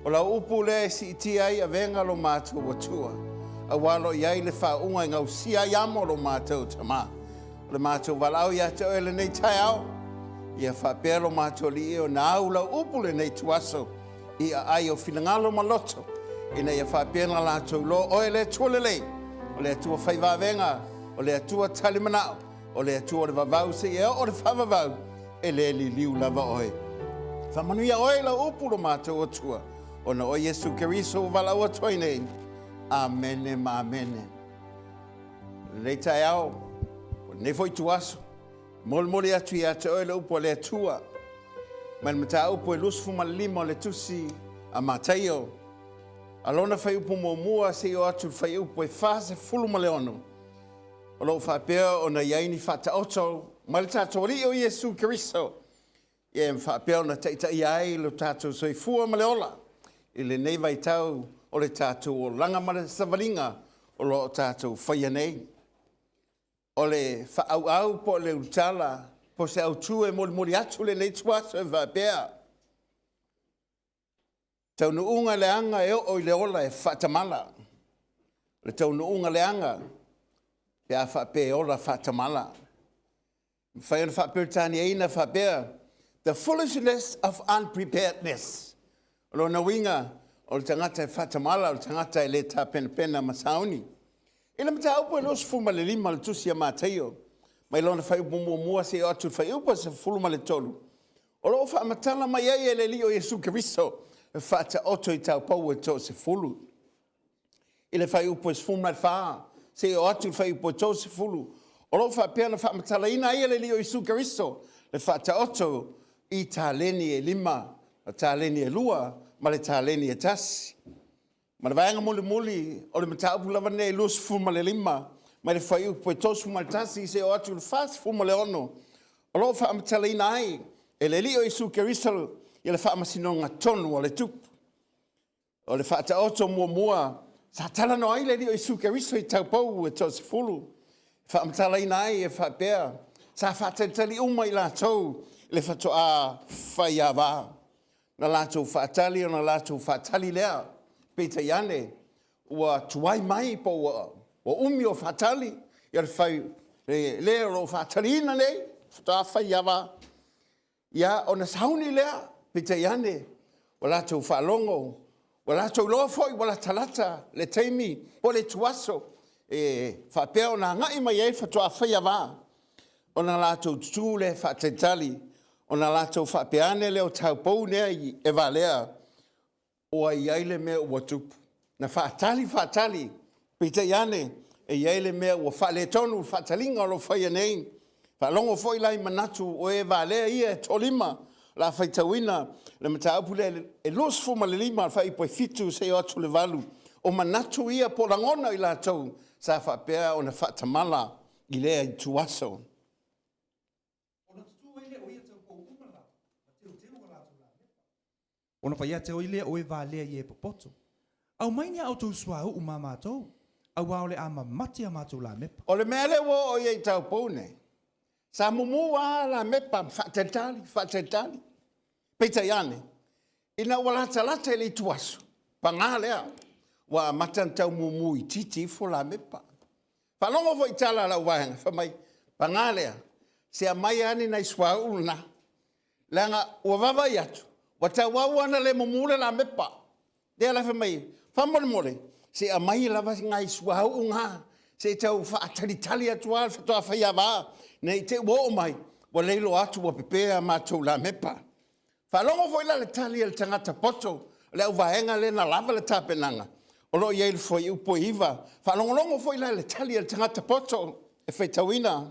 O la upu le si iti ai a venga lo mātou watua. A walo iai le whaunga ngau sia iamo lo mātou tama. O le mātou walau ia te oe le nei tai au. Ia whapelo mātou li eo na au la upu le nei tuaso. Ia ai o finangalo maloto. Ina ia whapena lātou lo oe le tuolelei. O le atua whaivavenga. O le atua talimanao. O le atua le vavau se eo o le whavavau. E le li liu lava oe. Whamanuia oe la upu lo mātou atua. O na o Yesu Keriso walau atua nei. Amene ma amene. Nei tai au. Nei foi tuaso. Mole atu ia te oe le upu le atua. Man mata upu e lusfu malima le tusi a mataio. Alona fai upu mua se o atu fai upu e fase fulu ma le ono. O lo whapea o na iaini whata oto. Ma le tātou ri o Yesu Keriso. Ia whapea o na teita iai lo tātou soi fua ma le ola. I le nei vai tau o le tātou o langa ma le savalinga o lo tātou whaia nei. O le whaau po le utala po se au tue mori atu le nei tuaso e whapea. Taunuunga leanga e o le ola e whatamala. Le taunuunga leanga pe a whape ola whatamala. Whaiona whaperitani e ina whapea. The foolishness of unpreparedness. Lo na winga o le tangata e whatamala, o le tangata e le tā pena ma Sauni. Ila mta upo e los fuma le lima le tusi a māteio. Mai lona whai upo mua se o atu whai upo se fuluma le tolu. O lo wha amatala mai e le li o Yesu Kiriso. E whata oto i tau pau e tō se fulu. Ila whai upo e fuma le wha. Se o atu whai upo e tō se fulu. O lo wha pēna wha amatala ina e le li o Yesu Kiriso. Le whata oto i tā leni e lima. Tā leni e lua. Ma le tā leni e tasi. Ma le vaenga muli o le mataupu lava ne lus fuma le lima. Ma le whai upo e tōs fuma le tasi se o atu le fas fuma le ono. O lo wha amatala ina ai. E le li o Yesu Kiriso. I le wha amasinonga tonu o le tupu. O le wha ta oto mua. Sa tala no ai le li o Yesu Kiriso i tau pau e tōs fulu. Wha amatala ina ai e wha pēr. Sa wha tali uma i la tau. Le wha to a whai a wā. Na lātou whaatali o na lātou whaatali lea. Peta iane, ua tuai mai po ua umi o whaatali. Ia le whai lea o whaatali ina nei. Whata whai awa. Ia o na sauni lea. Peta iane, ua lātou whaalongo. Ua lātou loa foi, ua la talata. Le teimi, po le tuaso. Whapea o na ngai mai e whatoa whai awa. O na lātou tutu le whaatetali. O na lātou whapeane leo tau pou nea i e walea o a iaile mea ua tupu. Na whaatali, pita iane, e iaile mea ua whale tonu, whaatalinga o lo whaia nei. Whalongo foi lai manatu o e walea ia e tolima, la whaitawina, le mataupu le e los fuma le lima, whai poe fitu se o atu le walu. O manatu ia po rangona i lātou, sa whapea o na whaatamala i lea i tuaso. Ona whai ate o ile o e wālea i e popoto. Au maini au tau sua u ma mātou. Au wāole a mamati a mātou la mepa. O le mele wo o iei tau poune. Sa mumu wā la mepa whatetali. Peita iane. Ina walata lata ili tuasu. Pangalea. Wa matan tau mumu i titi fo la mepa. Whalongo fo i tala la wāhanga. Whamai. Pangalea. Se a mai ani na iswa ulna. Langa ua wawa i atu. Wata wawana le mumule la mepa. Dea la whamai. Whamole. Se a mai lava ngai suahau unga. Se tau whaatalitali atua whatoa whaia wā. Nei te wo mai. Wa leilo atu wa pepea mātou la mepa. Whalongo fo ila le tali el tangata poto. Le au vaenga le na lava le tāpenanga. O lo iei le fo i upo iwa. Whalongolongo fo ila le tali el tangata poto. E whaitawina.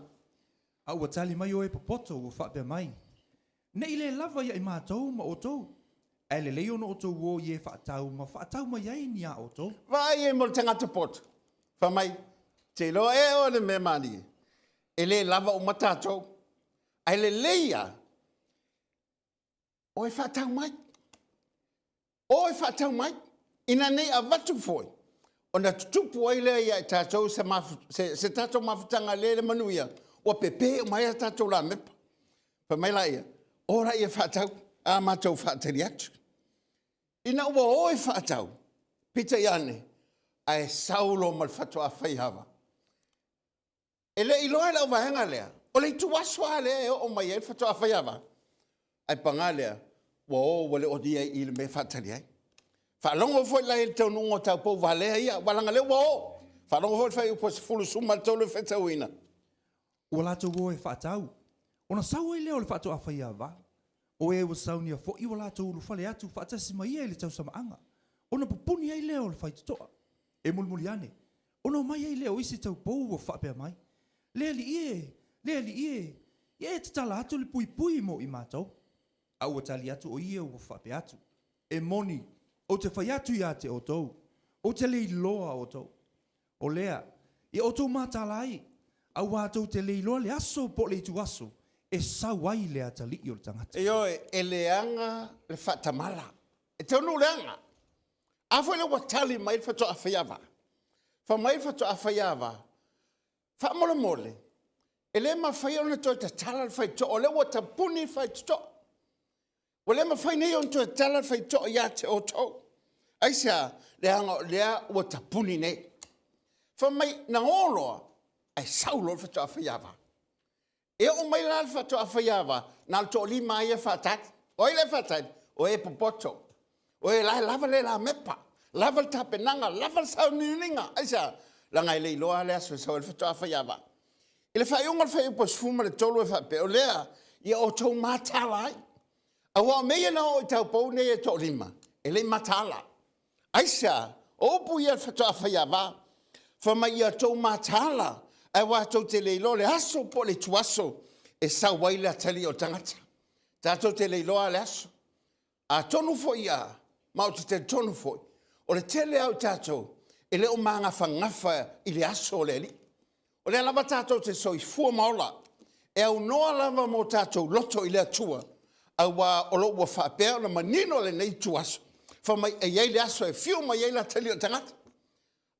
Au wa tali mai o e popoto o whapea mai. Nei le lava ia i mātou ma o tou. E le leo no o tou o i e whaatau ma whaatau ma iai ni a o tou. Vai e mo le tangata poto. Whamai. Te lo e o le me mani. E le lava o matatou. Ai le leia. O e whaatau mai. O e whaatau mai. Ina nei a watu foi. O na tutupu ai le ia e tātou se tātou mawhutanga le manuia. O pepe o mai a tātou la mepa. Whamai la ia. Ora ia whaatau. A mātou whaatari atu. Ina ua o e whaatau. Pita iane. A e saulo mal whatua whaihawa. E le iloa lau vahenga lea. O le tuaswa lea o mai e whatua whaihawa. Ai panga lea. Ua o wale o dia i le me whaatari ai. Whalongo foi la e tau nungo tau pou valea ia. Walanga lea ua o. Whalongo foi whai upo se fulu suma tau le whetauina. Ua lātou o e whaatau. Ona sau e leo le whatua whaihawa. O e wa saunia fo i wala tau lu fale atu whaatasi mai e le tau samaanga. Ona pupuni ai leo le whaitutoa. E mulmuli ane. Ona mai ai leo isi tau pou o whapea mai. Lea li ie. Ie e tatala atu le pui mo i mātou. Au a tali atu o ie o whapea atu. E moni. O te whai atu ia te o tou. O te le iloa o tou. O lea. I o tou mātala ai. Au a tou te le iloa le aso po le tu aso. E sawai le atali i o le tangata. E oe, e leanga le whatamala. E te onu leanga. A fwele wa tali mai whatoa whaiawa. Wha mai whatoa whaiawa. Wha mole. E le ma whai ona toi ta tala le whai to. O le wa ta puni whai to. O le mawhai nei on tu e tala whai toa ia te o tau. Aisa, lea ua tapuni nei. Fa mai na oloa, ai saulo le whatoa whaiawa. E o mai la le whatoa whaiawa, na le toa lima ia whatat. O i le whatat, o e popoto. O e lai lava le la mepa. Lava le tapenanga, lava le saunininga. Aisa, la ngai le iloa le aso sa o le whatoa whaiawa. I le whaiunga le whaiupo sfuma le tolu e whape. O lea, ia o tau matala ai. A wa mea na o tau pou nei e toa lima. E le matala. Aisa, o pu ia le whatoa whaiawa. Whama ia tau matala. Ai wā tau te leilo le aso po le tuaso. E sa waila tali o tangata. Tātou te leiloa le aso. A tonu fo ia. Mau te tonu fo. O le tele au tātou. E le o maanga whangafa i le aso o le li. O le lava tātou te soi fua maola. E au noa lava mo tātou loto i le atua. Au wā olo ua whapea na manino le nei tuaso. Whamai e iei le aso e fiu mai iei la tali o tangata.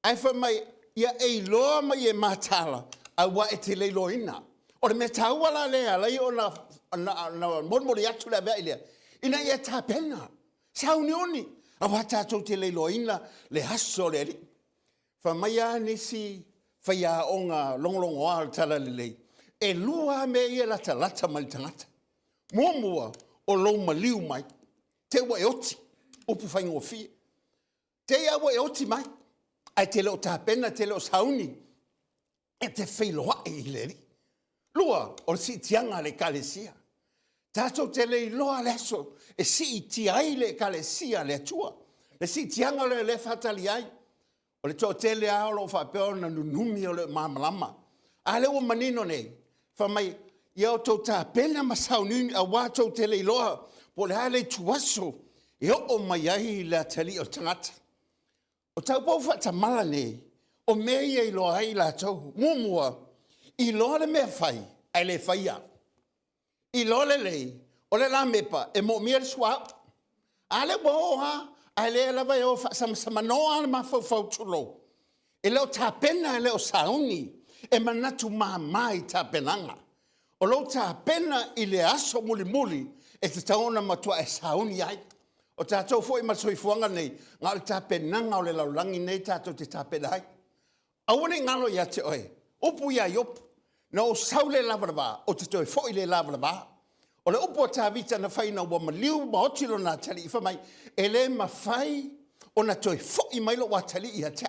Ai whamai ia e loa mai e mātala. Au wā e te leilo ina. O le me tauala lea lai o na monmori atu le vea ilea. Ina ia tā pena. Sauni oni. A wā tātou te leilo ina le aso le li. Whamai a nisi whaia o ngā longolongo a tala le lei. E lua me ia lata mai tangata. Mua o lou maliu mai. Te ua e oti. Upu whaingo fie. Te ia ua e oti mai. Ai te leo tā pena, te leo sauni. E te whailoa e i le li. Lua, o si tianga le kalesia. Tātou te le iloa le aso. E si tiai le kalesia le atua. Le si tianga le whatali ai. O le tō te le aolo whapeo na nunumi o le mamalama. A le ua manino nei. Whamai, ia o tō tā pena masaunini a wātou te le iloa. Po le hale tuaso. E o mai ai le atali o tangata. O tau pau whatamala nei. O mea ia iloa ai la tau. Mumua. I loa le mea whai, ai le whaia. I loa le lei, o le la mepa, e mo mea le swap. A le boha, ai le lawa e o whasama noa le mawhau tulo. E leo tā pena e leo sauni, e manatu mai tā penanga. O lo tā pena i le aso muli, e te taona matua e sauni ai. O tātou fo i masoi fuanga nei, ngā le tā penanga o le laulangi nei tātou te tā pena ai. Awane ngalo ia te oe, upu ia iopu. Na o saule lavarava, o te toi fo i le lavarava. O le upo tā vita na whai na ua maliu ma otilo na tali i whamai. E le ma whai o na toi fo i mailo wa tali i a te.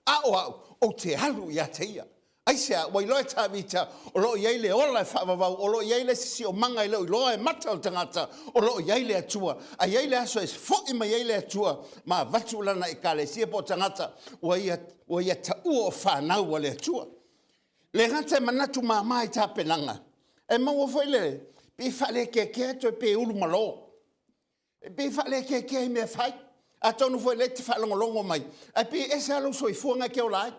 A o te alu i a te ia. Aisea, wai loe tā vita, o lo iei le ola e whaavavau, o lo iei le sisi o manga i leo, i loa e mata o tangata, o lo iei le atua. A iei le aso e fo i ma iei le atua, ma vatu lana i kale sia po tangata, ua ia ta ua o whanau a le atua. Le ngata e manatu mai tā penanga. E maua foi le, pi whale ke to pe ulu malo. Pi whale ke me whai. A tonu foi le te whalongolongo mai. A pi e sa lo soi fuanga ke o lai.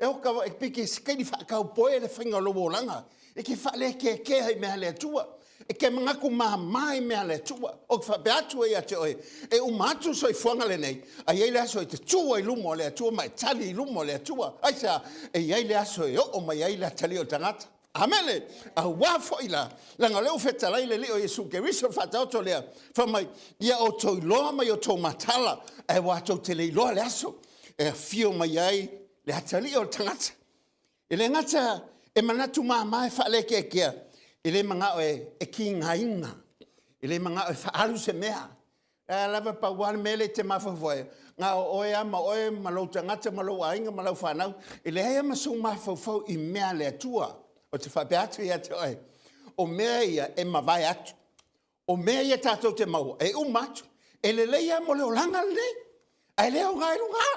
E o kawa e pi ke skeni whakau poe le whinga lobo langa. E ke whale ke hei mea le atua. E ke mangaku mai mea le atua. O ka whape atu e ate oe. E umatu soi fuanga le nei. A iei le aso e te tua i lumo le atua, mai tali i lumo le atua. Aisa, e iei le aso e o mai iei le tali o tangata. Amele, a wafo ila. Langa leo fetalai le leo Yesu ke riso whataoto lea. Whamai, ia o tau loa mai o tau matala. E wato te le loa le aso. E fio mai iei le atali o tangata. E le ngata, e manatu mai whale ke kia. I le mga e ki ngainga. I le mga e whaalu se mea. E lava pa wane mele te mawhawhoi. Ngā oe ama oe malau tangata, malau ainga, malau whanau. I le hea masu mawhawhau i mea le atua. O te whape atu ia te oe. O mea ia e mawai atu. O mea ia tātou te mau. E umatu. E le leia mo leo langa le. Ai leo ngai lunga.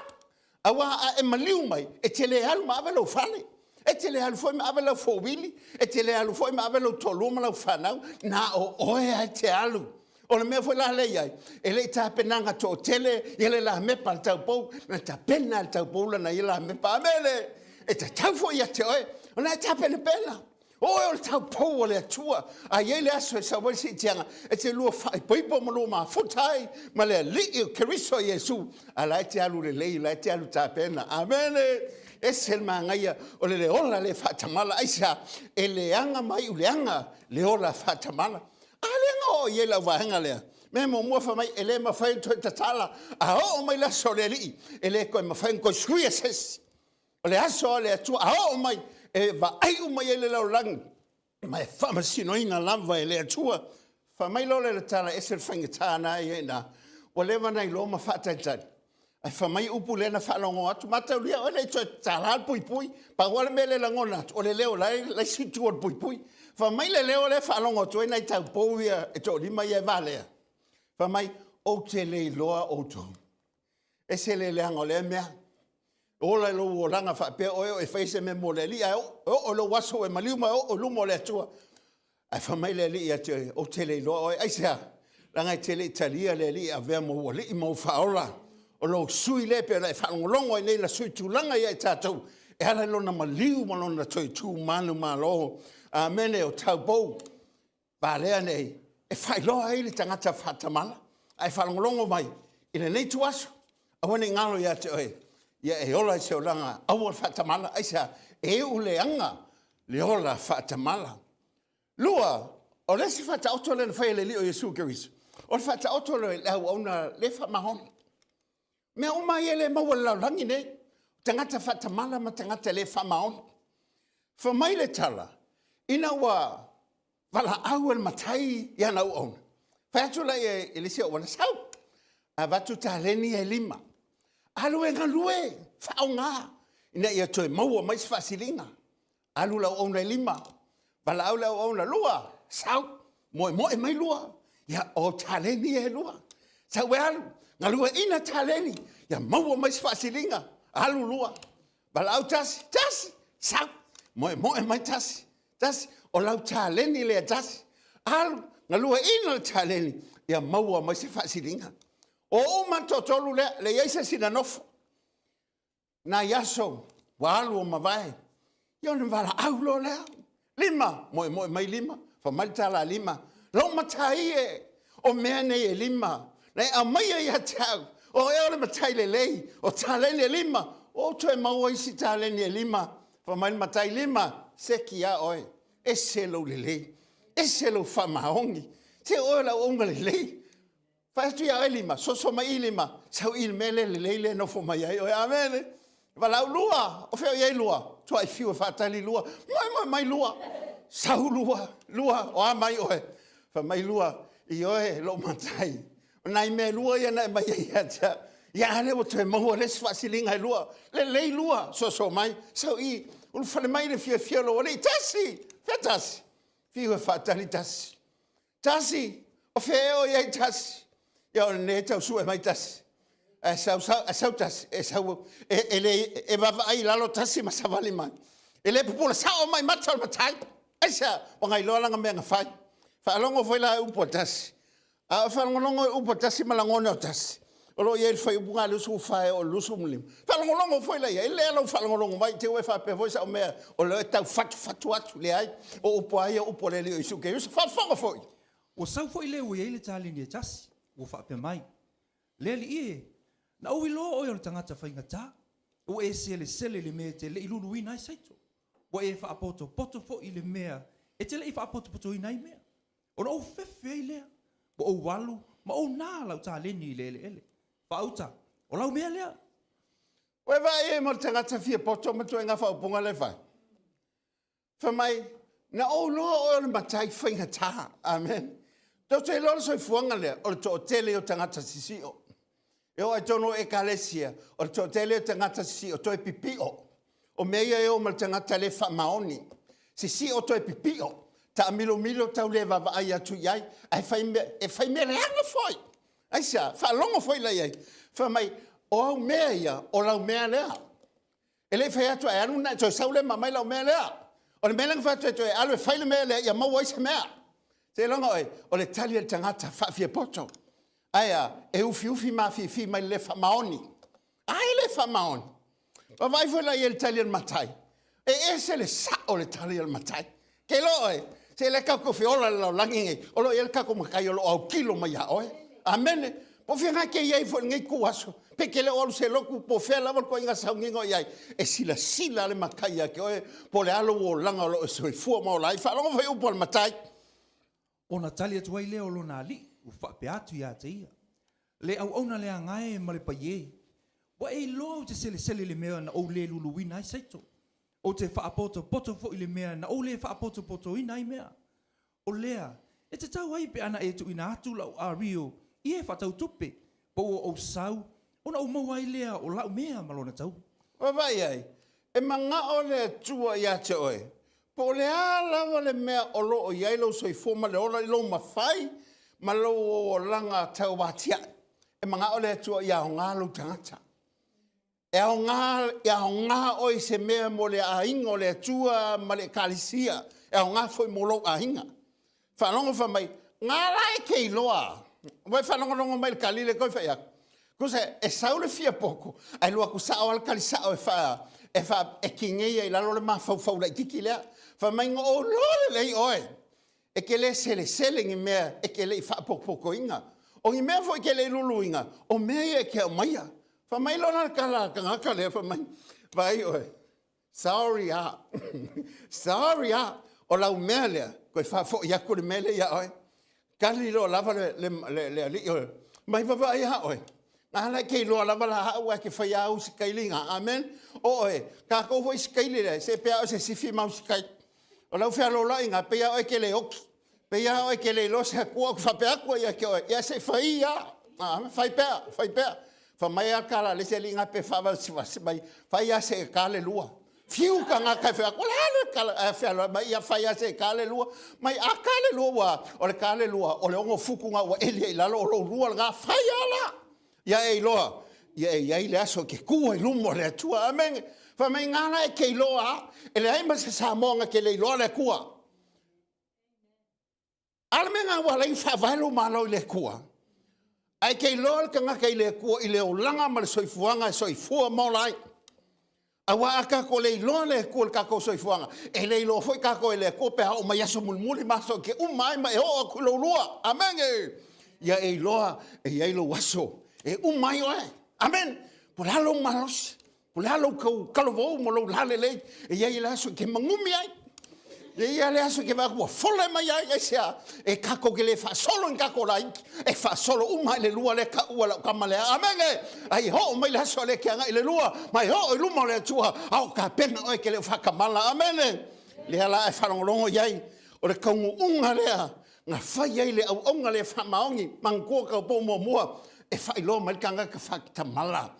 Awa e maliu mai. E te le alu ma awa lau whane. E te le alu foi ma awa lau fōwili. E te le alu foi ma awa lau tolu ma lau whanau. Nā o oe ai te alu. O le mea foi la lei ai. E le tā penanga tō tele. I le la mepa al tau pou. Na tā pena al tau pou lana i la mepa. Amele. E ta tau foi a te oe. O na tā pena pena. O e o le tau pou o le atua. A iei le aso e sa wai si tianga. E te lua whai paipo ma lua ma futai. Ma le li i keriso Yesu. A la e te alu le lei. La e te alu tā pena. Amele. E sel mangaia o le ola le whatamala. Aisa e le anga mai u le anga. Le ola whatamala. A le anga o iei la wahanga lea. Me mo mua whamai, ele ma whain toi tatala, a o mai la so le li, ele koe ma whain koe sui ses. O le aso le atua, a o mai, e va ai umai ele lau langi. Mai whama sinoina lava ele atua, whamai lo le tala e se whainga tāna e na, o lewa nei lo ma whataitari. Ai whamai upu le na whalongo atu, matau lia, o le toi tāla pui pui, pa wale me le langona atu, o le leo lai situ o pui pui. Whamai le leo le whalongo atu, e nei tau pouia, e tō lima i e valea. Whamai, o te le loa o tō. E se le leanga o le mea. Ola lo o langa whapea o e whaise me mo le li. O lo waso e maliuma o lumo le atua. Ai whamai le li ate o te le loa o e aisea. Langa i te le italia le li a vea mo o li mo whaola. O lo sui le pe la e whalongolongo e nei la sui tūlanga i a tātou. E ala lo na maliu ma lo na toi tū manu ma lo. A mene o tau bou. Ba lea nei. E whailoa e le tangata whatamala. Ai whalongolongo mai. I le nei tuaso. A wane ngalo i ate oe. Ia e ola se olanga awal whatamala. Aisa e uleanga le ola whatamala. Lua, o le si whata oto le na whae le li o Yesu Keriso. O le whata oto le au auna le whamahon. Mea umai e le maua laulangi nei. Tangata whatamala ma tangata le whamahon. Whamai le tala. Ina wa wala au el matai ia nau auna. Whaatula e le sia wana sau. A watu taleni e lima. Alu e ngalue, whao ngā. Ina ia toi maua mais whasilinga. Alu lau auna lima. Wala au lau auna lua. Sau, moe mai lua. Ia o taleni e lua. Sau e alu, ngalue ina taleni. Ia maua mais whasilinga. Alu lua. Wala au tasi, sau. Moe mai tasi. O lau taleni lea tasi. Alu, ngalue ina taleni. Ia maua mais whasilinga. O matotolu le yaisa sina nofu. Na yaso, walu o mawai. Ione wala au lo lea. Lima, moe mai lima. Whamaltala lima. Lau matai e. O mea nei e lima. Nei a maia ia tau. O e ole matai le lei. O taleni e lima. O toe maua isi taleni e lima. Whamal matai lima. Seki a oe. E selo le lei. E selo whamahongi. Te oe la onga le lei. Whaetu ia e lima, soso mai lima, sau il mele le leile no fo mai ai, amene. Walau lua, o feo iei lua, tua i fiu e whaatali lua, mai lua, sau lua, o a mai oe, wha mai lua, i oe lo matai. Nai me lua ia nai mai ia tia, ia ale o te mahua les whasilinga i lua, le lei lua, soso mai, sau i, ulu whale mai le fia lo, le tasi, fia tasi, fiu e whaatali tasi, o feo iei tasi. Ia o ne tau su e mai tasi. E sau tasi. E wawa ai lalo tasi ma savali mai. E le pupula sao mai matal matai. Aisa, o ngai loa langa mea ngawhai. Whaalongo whai la upo tasi. A whaalongo upo tasi malangone o tasi. O lo iei whai upu ngā lusu whai o lusu mulim. Whaalongo whai la ia. E le alo whaalongo mai te ue whape voi sa o mea. O le tau fatu atu le ai. O upo ai o upo le li o isu ke. Whaalongo whai. O sau fo ile ui eile tālini e tasi. O whape mai. Le li ie. Na ui loa oi o le tangata whainga tā. O e se le sele le mea te le ilulu ina i saito. O e whaapoto poto fo i le mea. E te le i whaapoto poto ina i mea. O na o whewhe i lea. O walu. Ma o nā lau tā leni i le ele. Whaauta. O lau mea lea. O e vai e mo le tangata fia poto ma tu e ngā whaupunga le whai. Whamai. Na o loa oi o le matai whainga tā. Amen. Tau te lola soi fuanga lea, o le tō tele o tangata sisio. E o ai tono e kalesia, o le tō tele o tangata sisio, tō e pipio. O meia e o ma le tangata le whamaoni. Sisio tō e pipio. Ta milo tau le wawa ai atu iai, e whai me reanga foi. Aisa, whalongo foi la iai. Whamai, o au mea ia, o lau mea lea. E le whai atu ai anu na, tō saule mamai lau mea lea. O le mea lang whatu e tō e alu e whai le mea lea, ia mau aisa mea. Te longa oi, o le tali le tangata whawhia poto. Aia, e ufi ma fi mai le whamaoni. Ai le whamaoni. O vai fwela i le tali le matai. E se le sa o le tali le matai. Ke lo oi, se le kako whiola le lau langingi, o lo i le kako makai o lo au kilo mai a oi. Amene, po whianga ke iei fwela ngai kuaso. Pe ke le olu se loku po whiela wal ko inga saungingo iai. E sila le makai a ke oi, po le alo o langa o lo e soi fua ma o lai. Whalongo whai upo le matai. O na tali atu ai leo lo nā li. u whapea atu ia te ia. Le au ona le angae ma le paie. Wa e lo te sele le mea na o le luluina ai saito. O te whaapoto fo i le mea na o le whaapoto ina ai mea. O lea, e te tau ai pe ana e tu ina atu lau a rio, i e whatau tupe, po o sau, ona o mau ai lea o lau mea malona tau. O vai ai, e manga o le tua ia te oe. Po le alawa le mea o lo o iai lau soi foma le ola i lo mawhai, ma lo o langa tau watia. E manga o le tua ia o ngā lau tangata. E o ngā oi se mea mo le ainga o le tua ma le kalisia. E o ngā foi mo lo ainga. Whanongo whamai, ngā lai kei loa. Wai whanongo mai le kalile koi whaiak. Kuse, e saule fia poko. Ai lua ku sao al kalisao e wha e kingeia i lalo le maa fau la i kiki lea. Whamai ngā o lole lei oe. E ke le sele ngi mea e ke le i wha poko inga. O ngi mea fo e ke le lulu inga. O mea e ke o maia. Whamai lona kala ka ngaka lea whamai. Vai oe. Sorry ha. Sorry ha. O lau mea lea. Koe wha fo i aku le mea lea oe. Kali lo lava le li oe. Mai wapa i ha oe. Ngā kei loa lava la hau e ke whai au si kailinga. Amen. Oe. Ka kou hoi si kaili le. Se pea o se sifi mau si kai. O lau whea lola inga. Pea oe ke le oki. Pea oe ke le lo se kua. Whapea kua ia ke oe. Ia se whai ia. Whai pea. Whamai a kala le se linga pe whawa si mai. Whai a se kale lua. Fiu ka ngā kai whea. Kole hale kala whea loa. Mai ia whai a se kale lua. Mai a kale lua wa. O le kale lua. O le ongo fukunga wa elia i lalo. O lo lua ngā whai ala. Ia e loa. Ia e le aso ke kua i lumo le atua. Amen. Whamai ngāna e ke loa. E le aima se Samoanga ke le loa le kua. Ala me ngā wala i whawailu malo i le kua. Ai kei loa ka ngaka i le kua i le o langa ma le soifuanga soifua maulai. Awa aka ko le loa le kua ka ko soifuanga. E le loa foi ka ko i le kua pe hao mai aso mulmuli maso ke umai ma e hoa ku lo lua. Amen e. Ia e loa e ia lo waso. E umai oe. Amen. Pulalo malos. Pulalo kau kalovou mo lo lale le. E ia i le aso ke mangumi ai. Ia le aso ke wakua fole mai ai e sea. E kako ke le wha solo in kako lai. E wha solo umai le lua le ka ua lau kamalea. Amen e. Ai ho mai le aso le ke anga i le lua. Mai ho i luma le tua. Au ka pena oe ke le whakamala. Amen e. Le ala e whanongolongo iai. O le kaungu unga lea. Nga whai ai le au onga le whamaongi. Mangkua ka po mua. E whai loa mai kanga ka whakitamala.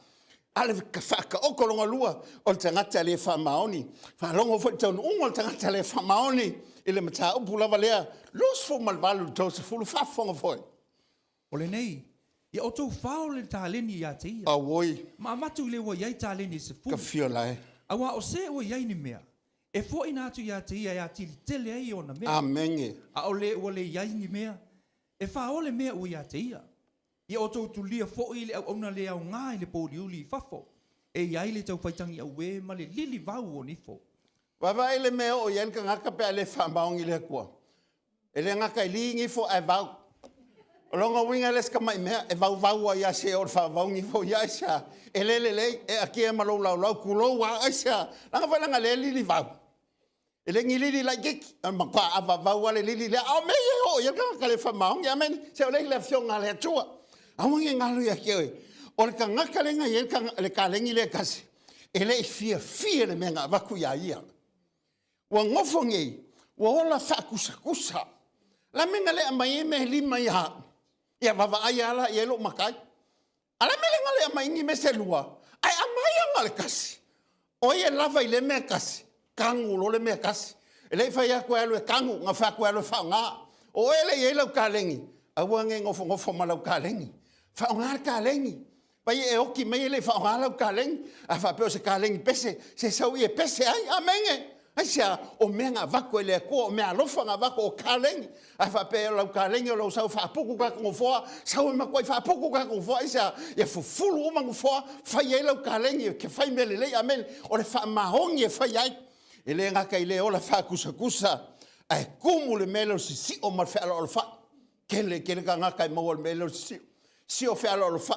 Ale ka whaka okolonga lua o le tangata le whamaoni. Whalongo fo taunu unga o le tangata le whamaoni. I le mata upu lava lea. Los fo malvalu tau se fulu whafonga foi. O le nei, ia o tau whao le tāleni ia te ia. Awoi. Ma matu le wa iai tāleni se Ka fulu. fio lai. Awa o se o iai ni mea. E fo ina atu ia te ia tili tele ai o na mea. Amenge. A o le iai ni mea. E whao le mea o ia te ia. Ia o tau tulia fo i le au auna le au ngā i le pōri uli i whafo. E iai le tau whaitangi au e ma le lili vau o nifo. Wawa ele mea o yen ka ngaka pe ale whamaongi le kua. Ele ngaka i lingi fo e vau. O longa winga les ka mai mea e vau a ia se o whamaongi fo ia isa. E lei e aki e malo lau kulo wa isa. Langa whalanga le lili vau. Ele ngi lili la geki. Makwa ava vau ale lili le. Au mea o yen ka ngaka le whamaongi. Amen. Se o le fionga le atua. Awangi ngalu ya kioe. O le ka ngaka lenga yen ka le ka lengi le kasi. E le fia le menga waku ya ia. Wa ngofo ngei. Wa ola kusa. La menga le amai me lima ya. Ia wawa ai ala i elo makai. Ala me lenga le amai ngi me se lua. Ai amai anga le kasi. O ia lava i le me kasi. Kangu lo le me kasi. E le fai aku alo e kangu. Nga fa aku alo fa nga. O ele i elo ka lengi. Awa nge ngofo malau ka lengi. Fa nga ka lengi. Pai e oki mai le fa nga lau ka lengi. A fa peo se ka lengi pese. Se sau i e pese ai. Amenge. Ai sia o mea ngā wako ele ko o mea lofa ngā wako o kālengi. Ai whapea lau kālengi o lau sau whapuku ka kongofoa. Sau e makoi whapuku ka kongofoa. Ai sia ia fufulu o mangofoa. Whai e lau kālengi ke whai mele lei. Amen. O le wha mahongi e whai ai. E le ngaka i le ola whakusa. Ai kumu le mele o si o mar whaala o le wha. Kele ka ngaka i maua le mele o si. Si o whaala o le wha.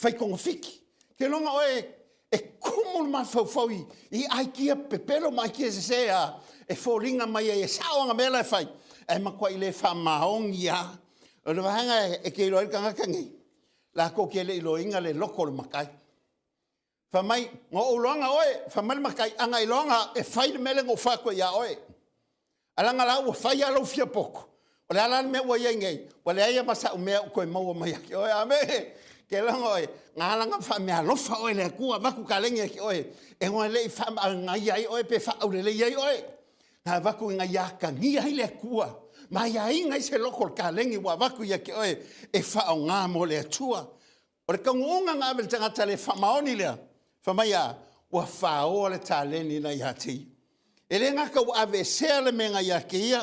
Whai kongofiki. Ke longa oe. E kumul ma fau i ai kia pepelo mai kia se e foringa mai e saonga mela fai e makua i le whamaongi a O le wahanga e ke ilo i kanga kangi. La ko ke le ilo inga le loko le makai. Whamai, ngō ulonga oe, whamai makai anga ilonga e whai le mele ngō whako ia oe. Alanga lau o whai alo fia poko. O le alana mea ua iengei, wa le aia masa o mea koe maua mai aki oe, ame. Ke longa oe, ngā langa wha mea lofa oe le kua, waku ka lengi aki oe. E ngoe le i wha ngai ai oe, pe wha au le le iai oe. Ngā waku ngai aka ngi ai le kua. Ma ia inga i se loko ka lengi wa waku ia ki oe, e wha o ngā mo le atua. O le kaunga ngā vele tangata le wha maoni lea. Whamaia, ua whaoa le tāleni na ia ti. E le ngaka ua ave sea le menga ia ki ia,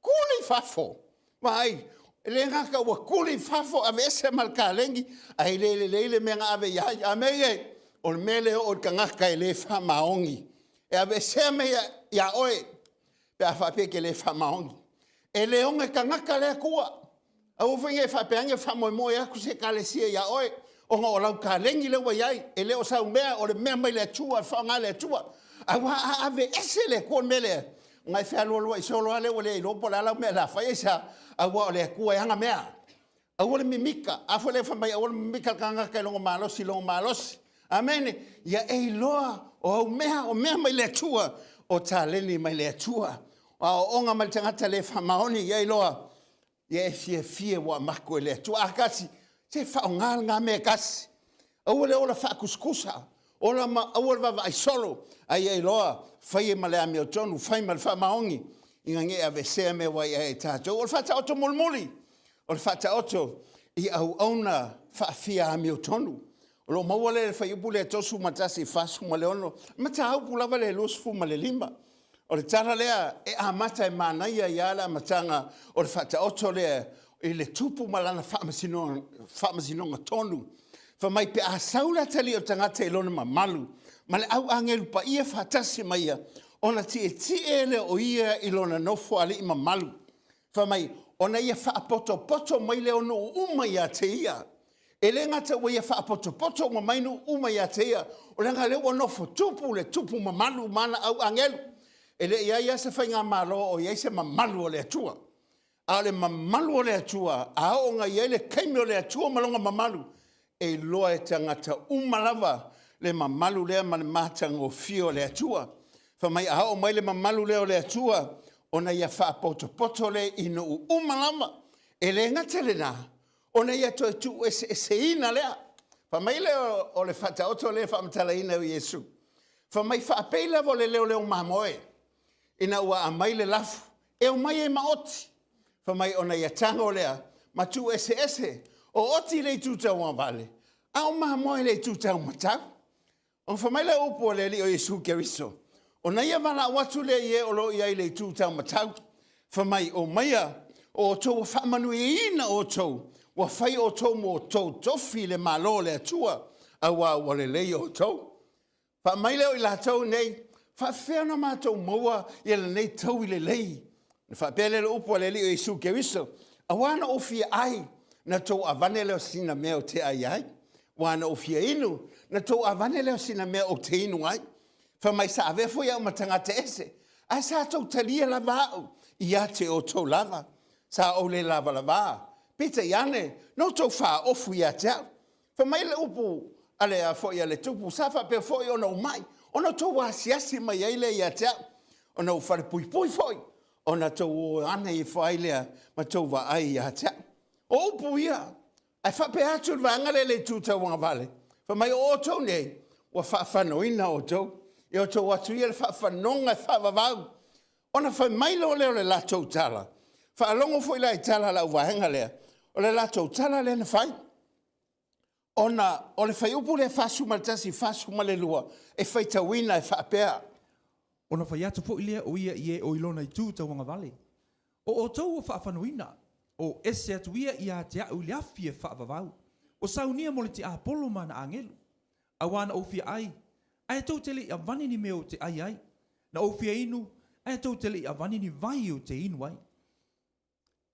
kuli whafo. Mai, e le ngaka ua kuli whafo ave sea mal ka lengi, a i le menga ave iai. A mege, o le mele o ka ngaka e le wha maongi. E ave sea me ia oe, pe a whapeke le wha maongi. E le onge ka ngaka lea kua. A uwhinge whapeange wha moe moe aku se ka le sia ia oe. O ngā o lau ka lengi le waiai, e leo sau mea, o le mea mai le atua, whaonga le atua. A wa ave ese le kua mele. Ngai whea lua i solo ale, o le i lopo la lau mea la whai esa, a wa o le kua e hanga mea. A wa le mimika, a fo le whamai, a wa le mimika kanga kai longo malosi. Amene, ia e loa, o mea mai le atua, o ta leni mai le atua. A o onga mai tangata le whamaoni, ia e loa, ia e fie wa mako le atua. A kasi, se whaonga ngā mea kasi. Aua le ola whaakuskusa. Aua le wawa ai solo. Ai ei loa, whai e male ame o tonu, whai male whamaongi. Inga nge ave sea me wai e tātou. O le whata oto mulmuli. O le whata oto i au auna whaafia ame o tonu. O lo maua le whai upu le tosu matasi whasu ma le ono. Mata haupu lava le lusufu ma le lima. O le tara lea e a mata e manaia i ala matanga. O le whata oto lea e le tupu malana whaamasinonga tonu. Whamai pe a saula tali o tangata e lona mamalu. Ma le au angelu pa ia whatasi maia. Ona ti e le o ia i lona nofo ali i mamalu. Whamai, ona ia whaapoto mai le ono uma ia te ia. E le ngata wa ia whaapoto ma mainu uma ia te ia. O le ngā leo nofo tupu le tupu mamalu mana au angelu. E le ia se whai ngā malo o ia se mamalu o le atua. A le mamalu o le atua, a o nga ia le kaimi o le atua malonga mamalu, e loa e tangata umalava le mamalu lea ma le matanga o fio le atua. Whamai a o mai le mamalu lea o le atua, ona ia whaapoto le ino umalava, e le ngata le nā, ona ia toi tu se ina lea. Whamai le o le whataoto le whamatala ina o Yesu. Whamai whaapeila vo le leo mamoe, ina ua a mai le lafu, e o mai e maoti. Whamai ona ia tango lea, ma tu ese, o oti le tūtau wa vale, a o maha moe le tūtau matau. O whamai le upo le li o Yesu Keriso, ona ia wala watu le ie o lo ia le tūtau matau. Whamai o maia, o tō whamanu i ina o tō, wa whai o tō mo tō tofi le malo le atua, a wa le lei o tō. Whamai leo i la tau nei, whawhea na mātou maua i le nei tau i le lei. Whapele le upo le li o Yesu Keriso, a wana o fia ai, na tō avane leo sina mea o te ai ai. Wana o fia inu, na tō avane leo sina mea o te inu ai. Whamai sa avefo ia o matanga te ese, a sa tō talia lava au, i ate o tō lava, sa o le lava. Pita iane, no tō wha ofu i ate au. Whamai le upo, ale a fo ia le tupu, sa whape fo i ona umai, ona tō wasiasi mai eile i ate au, ona u whare pui foi. Ona tau ana i whailea ma tau wa ai i hata. O upu ia, ai whape atu wangare le tūtau wanga vale. Whamai o tau nei, wa whawhanoina o tau. E o tau atu ia le whawhanonga whawawau. Ona whai mailo leo le la tau tala. Whaalongo fo i la i tala la uwahenga lea. O le la tau tala le na whai. Ona, o le whai upu le whasumatasi whasumale lua. E whai tawina e whapea. Ona whai atu po ilea o ia i e o ilona i tūtau wanga vale. O tau o whaafanuina, o ese atu ia i a te au le afi e whaavavau. O Sauniga mo le te apolo mana angelu. A wana o fia ai, ai tau tele i a vani ni meo te ai. Na o fia inu, ai tau tele i a vani ni vai o te inu ai.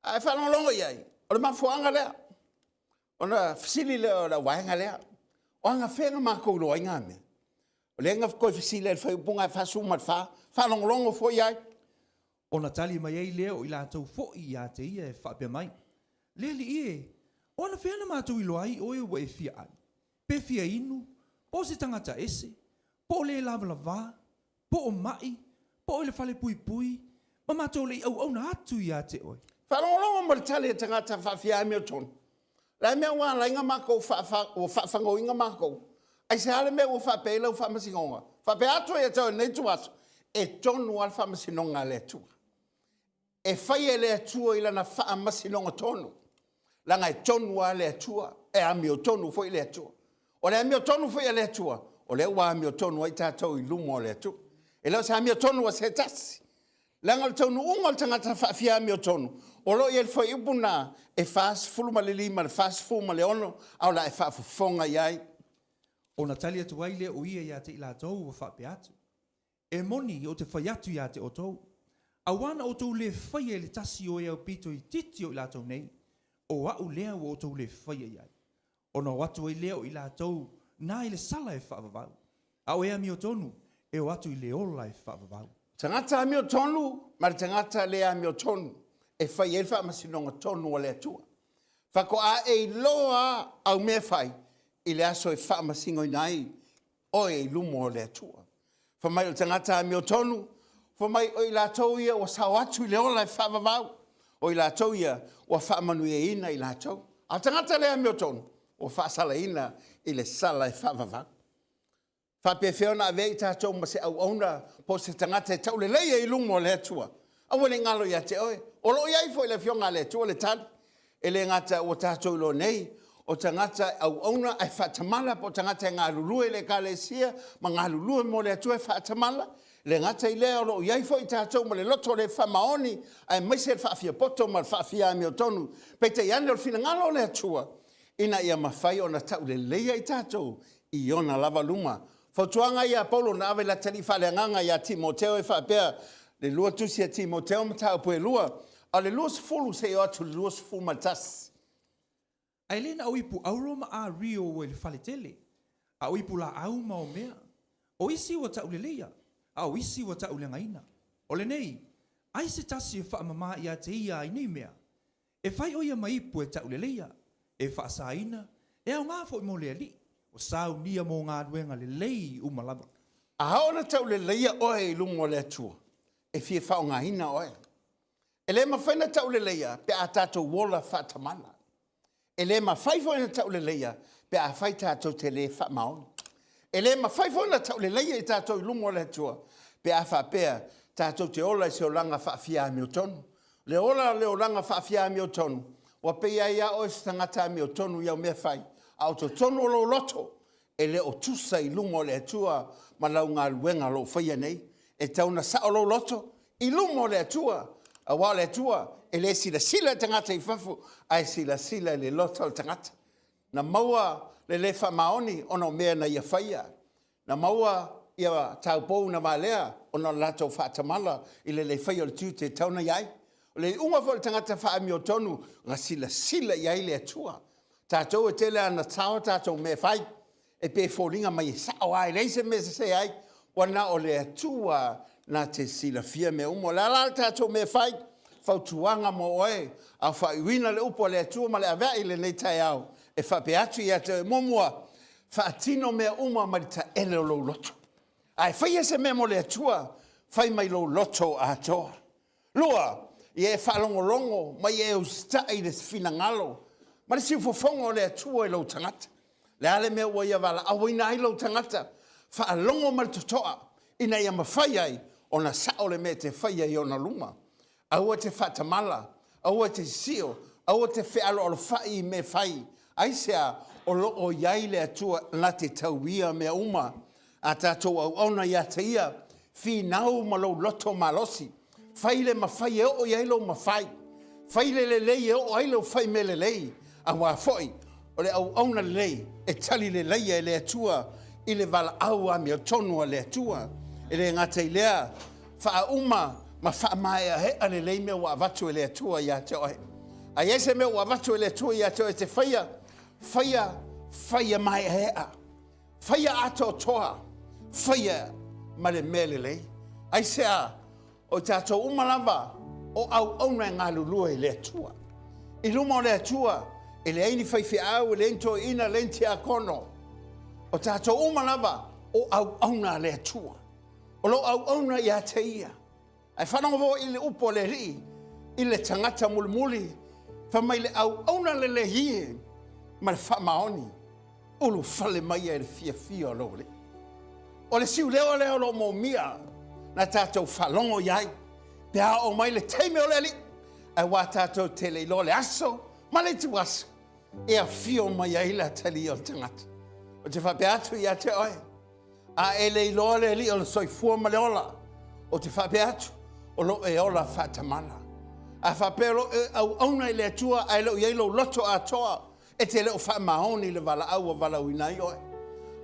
Ai whanonga iai, o le mafuanga lea. Ona fisili leo la waenga lea. O anga whenga mako ulo ai ngā mea. O le ngaf koe fisile le whaipunga e whasumat whanonga fo iai. Ona tali mai ei leo i la tau fo i a te ia e whapea mai. Leli ie. Ona whiana mātou I loa ai oe wa e fia ai. Pe fia inu. Po se tangata ese. Po le lava lava. Po o mai. Po le fale pui pui. Ma mātou le au na atu ia te oe. Whanonga mo le tale tangata whawhia mea tonu. Lai mea wā lainga mako o whawhango inga mako. Ai se hale mea o whapela o whamasingonga. Whape ato e tau nei tuaso. E tonu al whamasinonga le tua. E whai e le atua I lana whamasinonga tonu. Langa e tonu a le atua. E ami o tonu fo I le atua. O le ami o tonu fo I le atua. O le ua ami o tonu ai tātou I lumo o le atua. E leo se ami o tonu a se tasi. Langa le tonu unga le tangata whawhia ami o tonu. O lo I e whai upuna e whaas fuluma le lima, le whaas fuluma le ono. Au la e whaafufonga iai. O na tali atu waile o ia ia te ila tau o whape atu. E moni o te whai atu ia te o tau. A wana o tau le whai e le tasi o ea o pito I titi o ila tau nei. O au lea o tau le whai e iai. O na watu e leo ila tau na I le sala e whaavavau. A o ea mi o tonu e o atu I le ola e whaavavau. Tangata ami o tonu, ma tangata le ami o tonu. E whai e whaamasinonga tonu o le atua. Whako a e loa au me whai. I le aso e whaamasingo nai o e lumo o le atua. Whamai o tangata ami o tonu. Whamai o I la tau ia o sao atu I le ola e whaavavau. O I la tau ia o whaamanu e ina I la tau. A tangata le ami o tonu. O whaasala ina I le sala e whaavavau. Whape whiona a vei tātou ma se au auna po se tangata e tau le leia I lumo o le atua. A wale ngalo ia te oe. O lo iai fo I le whionga le atua le tali. E le ngata o tātou lo nei. O tangata au auna ai whatamala po tangata e ngā lulu e le kālesia. Ma ngā lulu e mo le atua e whatamala. Le ngata I lea o lo iai fo I tātou ma le loto le whamaoni. Ai maise le whaafia poto ma le whaafia ami o tonu. Pete i ane o fina ngalo le atua. Ina ia mawhai o na tau le leia I tātou. I ona lava luma. Fotuanga ia Paulo na ave la tali fale nganga ia Timoteo e whaapea. Le lua tusi a Timoteo mata o pue lua. A le lua sfulu se o atu le lua sfulu matas. Ai lena au ipu auro ma a rio o le fale tele. Au ipu la au ma o mea. O isi wa tau le leia. Au isi wa tau le ngaina. O le nei. Ai se tasi e whaamama ia te ia I nei mea. E whai o ia maipu e tau le leia. E whaasaina. E au ngā fo I mo le ali. O Sauniga mo ngā duenga le lei umalava. A haona tau le leia oe I lungo le atua. E fie whao ngā hina oe. E le mawhaina tau le leia pe a tātou wola whatamana. E le mawhaifoina tau le leia pe a whai tātou te le whamaoni. E le mawhaifoina tau le leia I tātou I lungo le atua pe a whapea tātou te ola I se o langa whaafia ami o tonu. Le ola le o langa whaafia ami o tonu. Wa pea ia oe se tangata ami o tonu iau mea whai. Au to tonu lo loto. E le o tusa I lungo le atua ma lau ngā luenga lo whaia nei. E tauna sa o lo loto. I lungo le atua. A wā le atua. E le sila tangata I whafu. Ai sila le loto le tangata. Na maua le whamaoni ono mea na ia whaia. Na maua ia taupou na wālea ono lato whaatamala I le whaia le tiu te tauna iai. Le unga fo le tangata whaami o tonu ngā sila iai le atua. Tātou e tele ana tau tātou me whai. E pe fōringa mai sao ai reise me se ai. Wana o le atua na te sila fia me umo. La la tātou me whai. Fautuanga mo oe. A whaiwina le upo le atua ma le awea le nei tai au. E whape atu I ate momua. Whaatino me umo ma ta ele o lo loto. Ai whaia se me mo le atua. Whai mai lo loto a toa. Lua. I e whalongolongo. Mai e ustai le fina ngalo. Ma le siufofonga o le atua I lo tangata. Le ale mea ua ia wala awina I lo tangata. Whaalongo ma le totoa. Ina ia mawhai ai. O na sao le mea te whai ai o na luma. Aua te whatamala. Aua te sio. Aua te whealo o lo whai me whai. Aisea o lo o iai le atua na te tauia mea uma. A tātou au ona ia te ia. Whi nau ma lo loto malosi. Whai le mawhai e o iai lo mawhai. Whai le lei e o ai lo whai me le lei. A wā whoi, o le au auna lei, e tali le leia e le atua, I le wala au a mea tonua le atua, e le ngata I lea, wha uma, ma wha mai a hea le lei mea wā watu e le atua I a te oe. A iese mea wā watu e le atua I a te oe te whaia mai a hea. Whaia ato toa, whaia ma le mea le lei. Aisea, o tātou umalava, o au auna ngā lulua e le atua. I luma o le atua, e le aini whaiwhiau, e le ento ina le enti a kono. O tātou umalava, o au auna le atua. O lo au auna i a te ia. Ai whanongo i le upo le ri, i le tangata mulimuli, whamai le au auna le hie, ma le whamaoni, ulu whale mai e le fia o lo le. O le siu leo lo mo mia, na tātou whalongo iai, pia o mai le teime o le li, ai wā tātou te le ilo le aso, ma le tuasa, e a fio mai ai la tali o tangata. O te whape atu i a te oe, a e le ilo le li o le soifua ma le ola, o te whape atu, o lo e ola whatamana. A whape lo e au auna i le atua, ai lo iei lo loto a toa, e te leo whamahoni le wala au o wala uinai oe.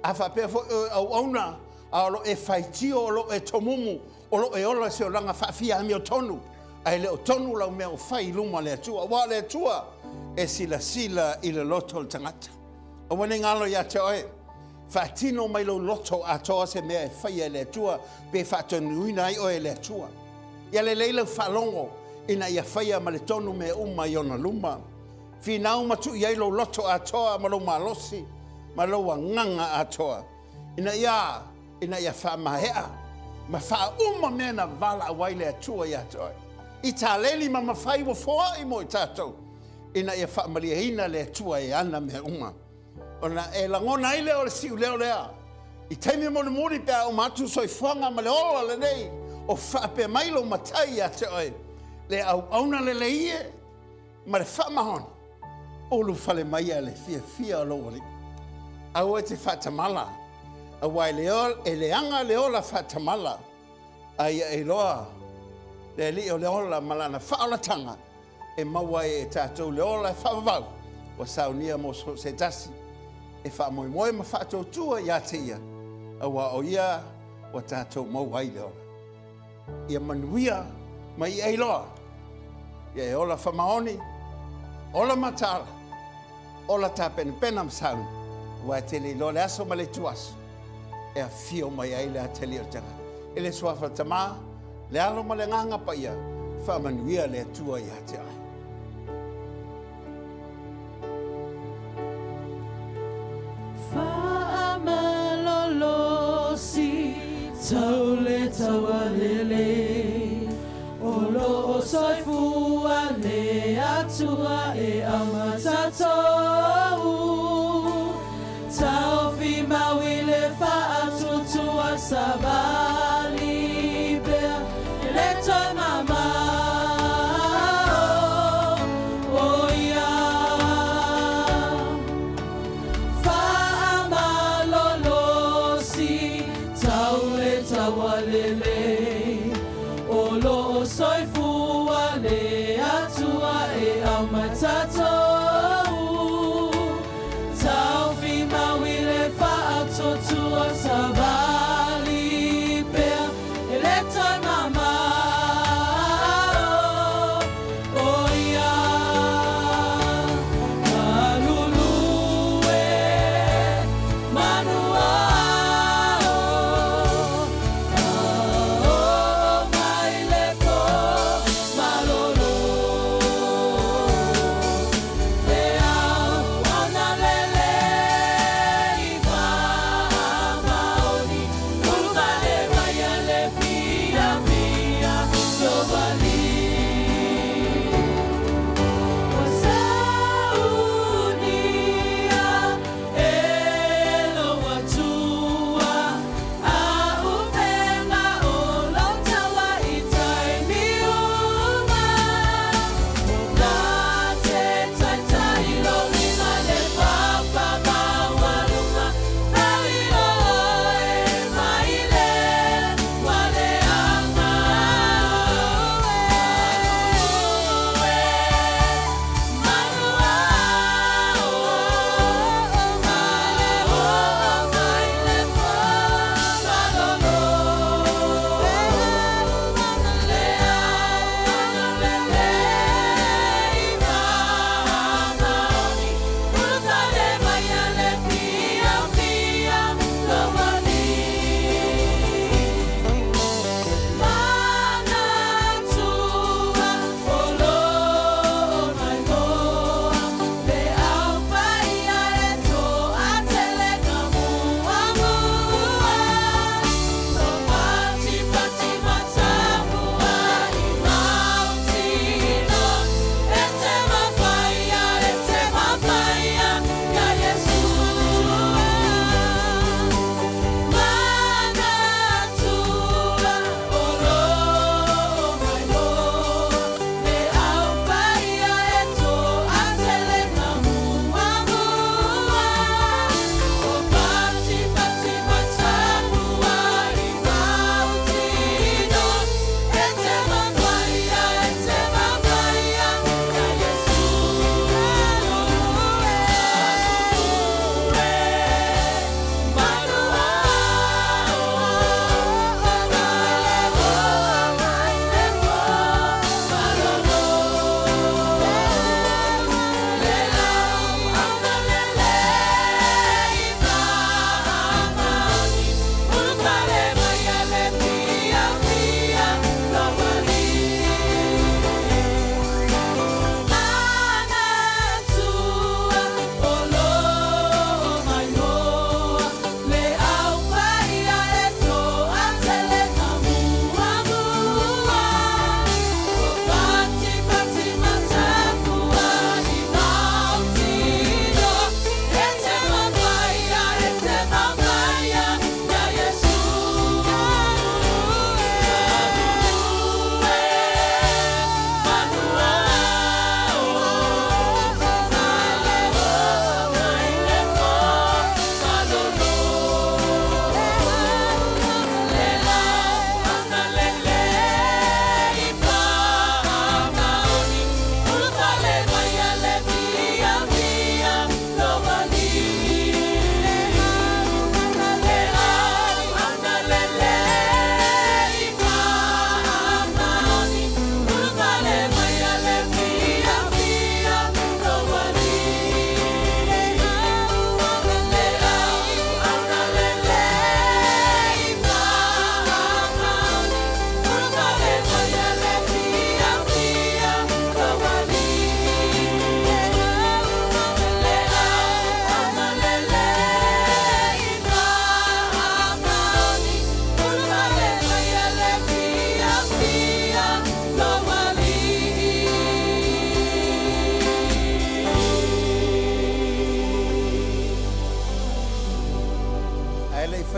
A whape fo au auna, a lo e whaitio, o lo e tomumu, o lo e ola se o langa whawhia ami o tonu, ai leo tonu lau mea o whai luma le atua. Wa le atua, e sila i le loto le tangata. O wane ngalo ia te oe, whaatino mai lo loto a toa se mea e whai e le atua, pe whaatonuina ai oe le atua. Ia le leila whalongo, ina ia whaia ma le tonu me uma i ona luma. Whinau matu i lo loto a toa ma lo malosi, ma lo nganga a toa. Ina ia whamahea, ma wha uma mena vala a waile a tua ia toi. I tā leli ma mawhai wa foa i mo i tātou. Ina ia whaamalia hina le tua e ana me uma. Ona e langona i leo le siu leo lea. I teimi mo le muri pia o matu soi fuanga ma le ola le nei. O whaape mailo matai a te oi. Le au auna le leie, ma le whaamahon. Olu whale mai a le fia o lo wali. Au e te whatamala. A wai leo, e le anga leo la whatamala. Ai e loa, le li o leo la malana whaolatanga. E mawai e tātou leo la whaavau. O Sauniga mo se tasi. E whaamoimoe ma whaatou tua ia te ia. A wa o ia, o tātou mawai leo. Ia manuia, ma i e loa. Ia e ola whamaoni, ola matala. Ola tā pena msaun. Wa te li lo le aso ma le tuasu. E a fio mai ai le ateli o tanga. E le suafa tamā, le alo ma le nganga pa ia, whamanuia le atua i te ai. Whaamalolosi, tau le taua lele, o lo o soifua le atua e amatatou. Tau fi maui le whaatutua sabali bea, le toi mama o ia. Whaamalolosi, tau le taua lele, o lo o soifua le atua e amatatou. Tua sabali pea, ele toi mama o ia. Malulu e manua o mai le ko malolo.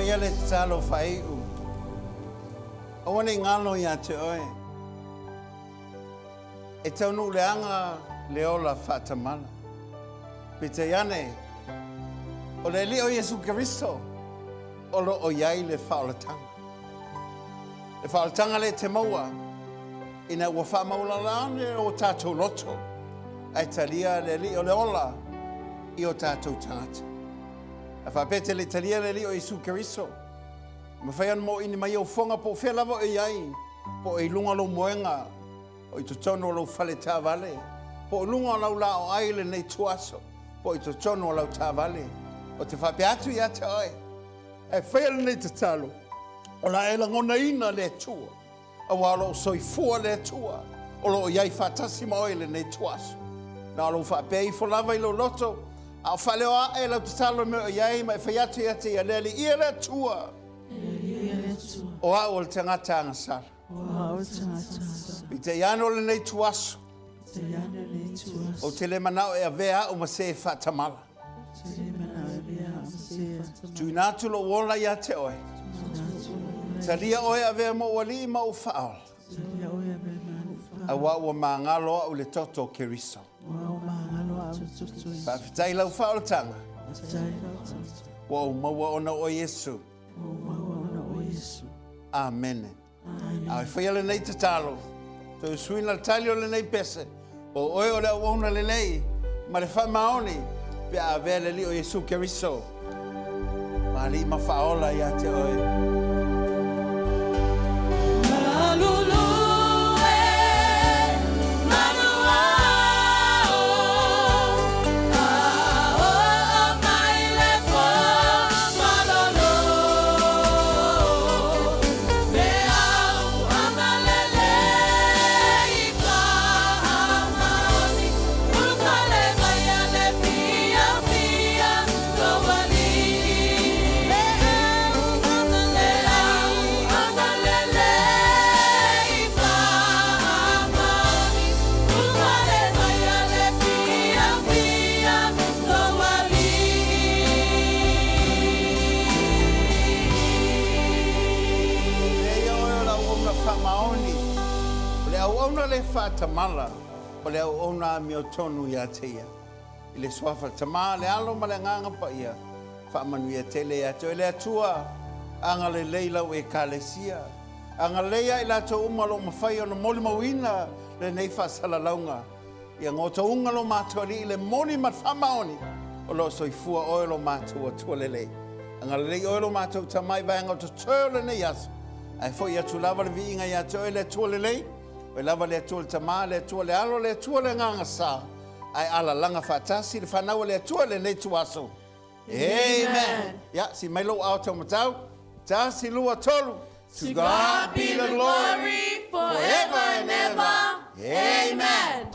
ia le talo fai u. O wane ngalo ia te oe. E taunu leanga leola fatamala. Pite iane, o le li o Yesu Keristo, o lo o iai le whaolatanga. Le whaolatanga le te maua, ina ua wha maulalaane o tātou loto, ai talia le li o le ola i o tātou tangata. A whapete le talia le li o Yesu Keristo, ma whaian mo ini mai o whonga po whea lava o iai, po e lunga lo moenga, o i tutono lo whale tā vale, po lunga lau la o aile nei tuaso, po i tutono lau tā vale, o te whape atu i ata oe, e whaile nei te talo, o la ela ngona ina le tua, a walo soi fua le tua, o lo iai whatasi ma oile nei tuaso, na lo whape i lava i lo loto, a whale o a e lau te talo me o iai, ma e whai atu i ata i aleli i le tua, o a o le tangata angasara. I te iano le nei tuaso, o te le manao e a vea o ma se whatamala. Tui nātu lo wola ia te oe. Taria oe a vea mo wali ma o whaola. A wa ua maangaloa o le toto Keriso. Whawhitai lau whaola tanga. Wa o maua ona o Yesu. Amen. Ai whaia le nei te talo. Tau suina le tali o le nei pese. O oe o le awana le nei. Ma le wha maoni. Pea a vea le li o Yesu Keriso. Ma li ma whaola ia te oe. Tamala o le ona mi o tonu ia teia i le swafa tama le alo ma le nganga pa ia fa manu ia tele ia to le atua anga le leila o e kalesia anga leia i la to umalo mafai ona moli mawina le nei fa sala launga ia ngoto ungalo matori le moni mat famaoni o lo soifua o lo matu o tualele anga le o matu tamai vai anga to tole nei as ai fo ia tu lava le vinga ia to le tualele e lava le atua le tama, le atua le alo, le atua le nganga sa. Ai ala langa whatasi, le whanau le atua le nei tuaso. Amen. Ya, si mailo au tau matau. Ta si lua tolu. To God be the glory forever and ever. Amen.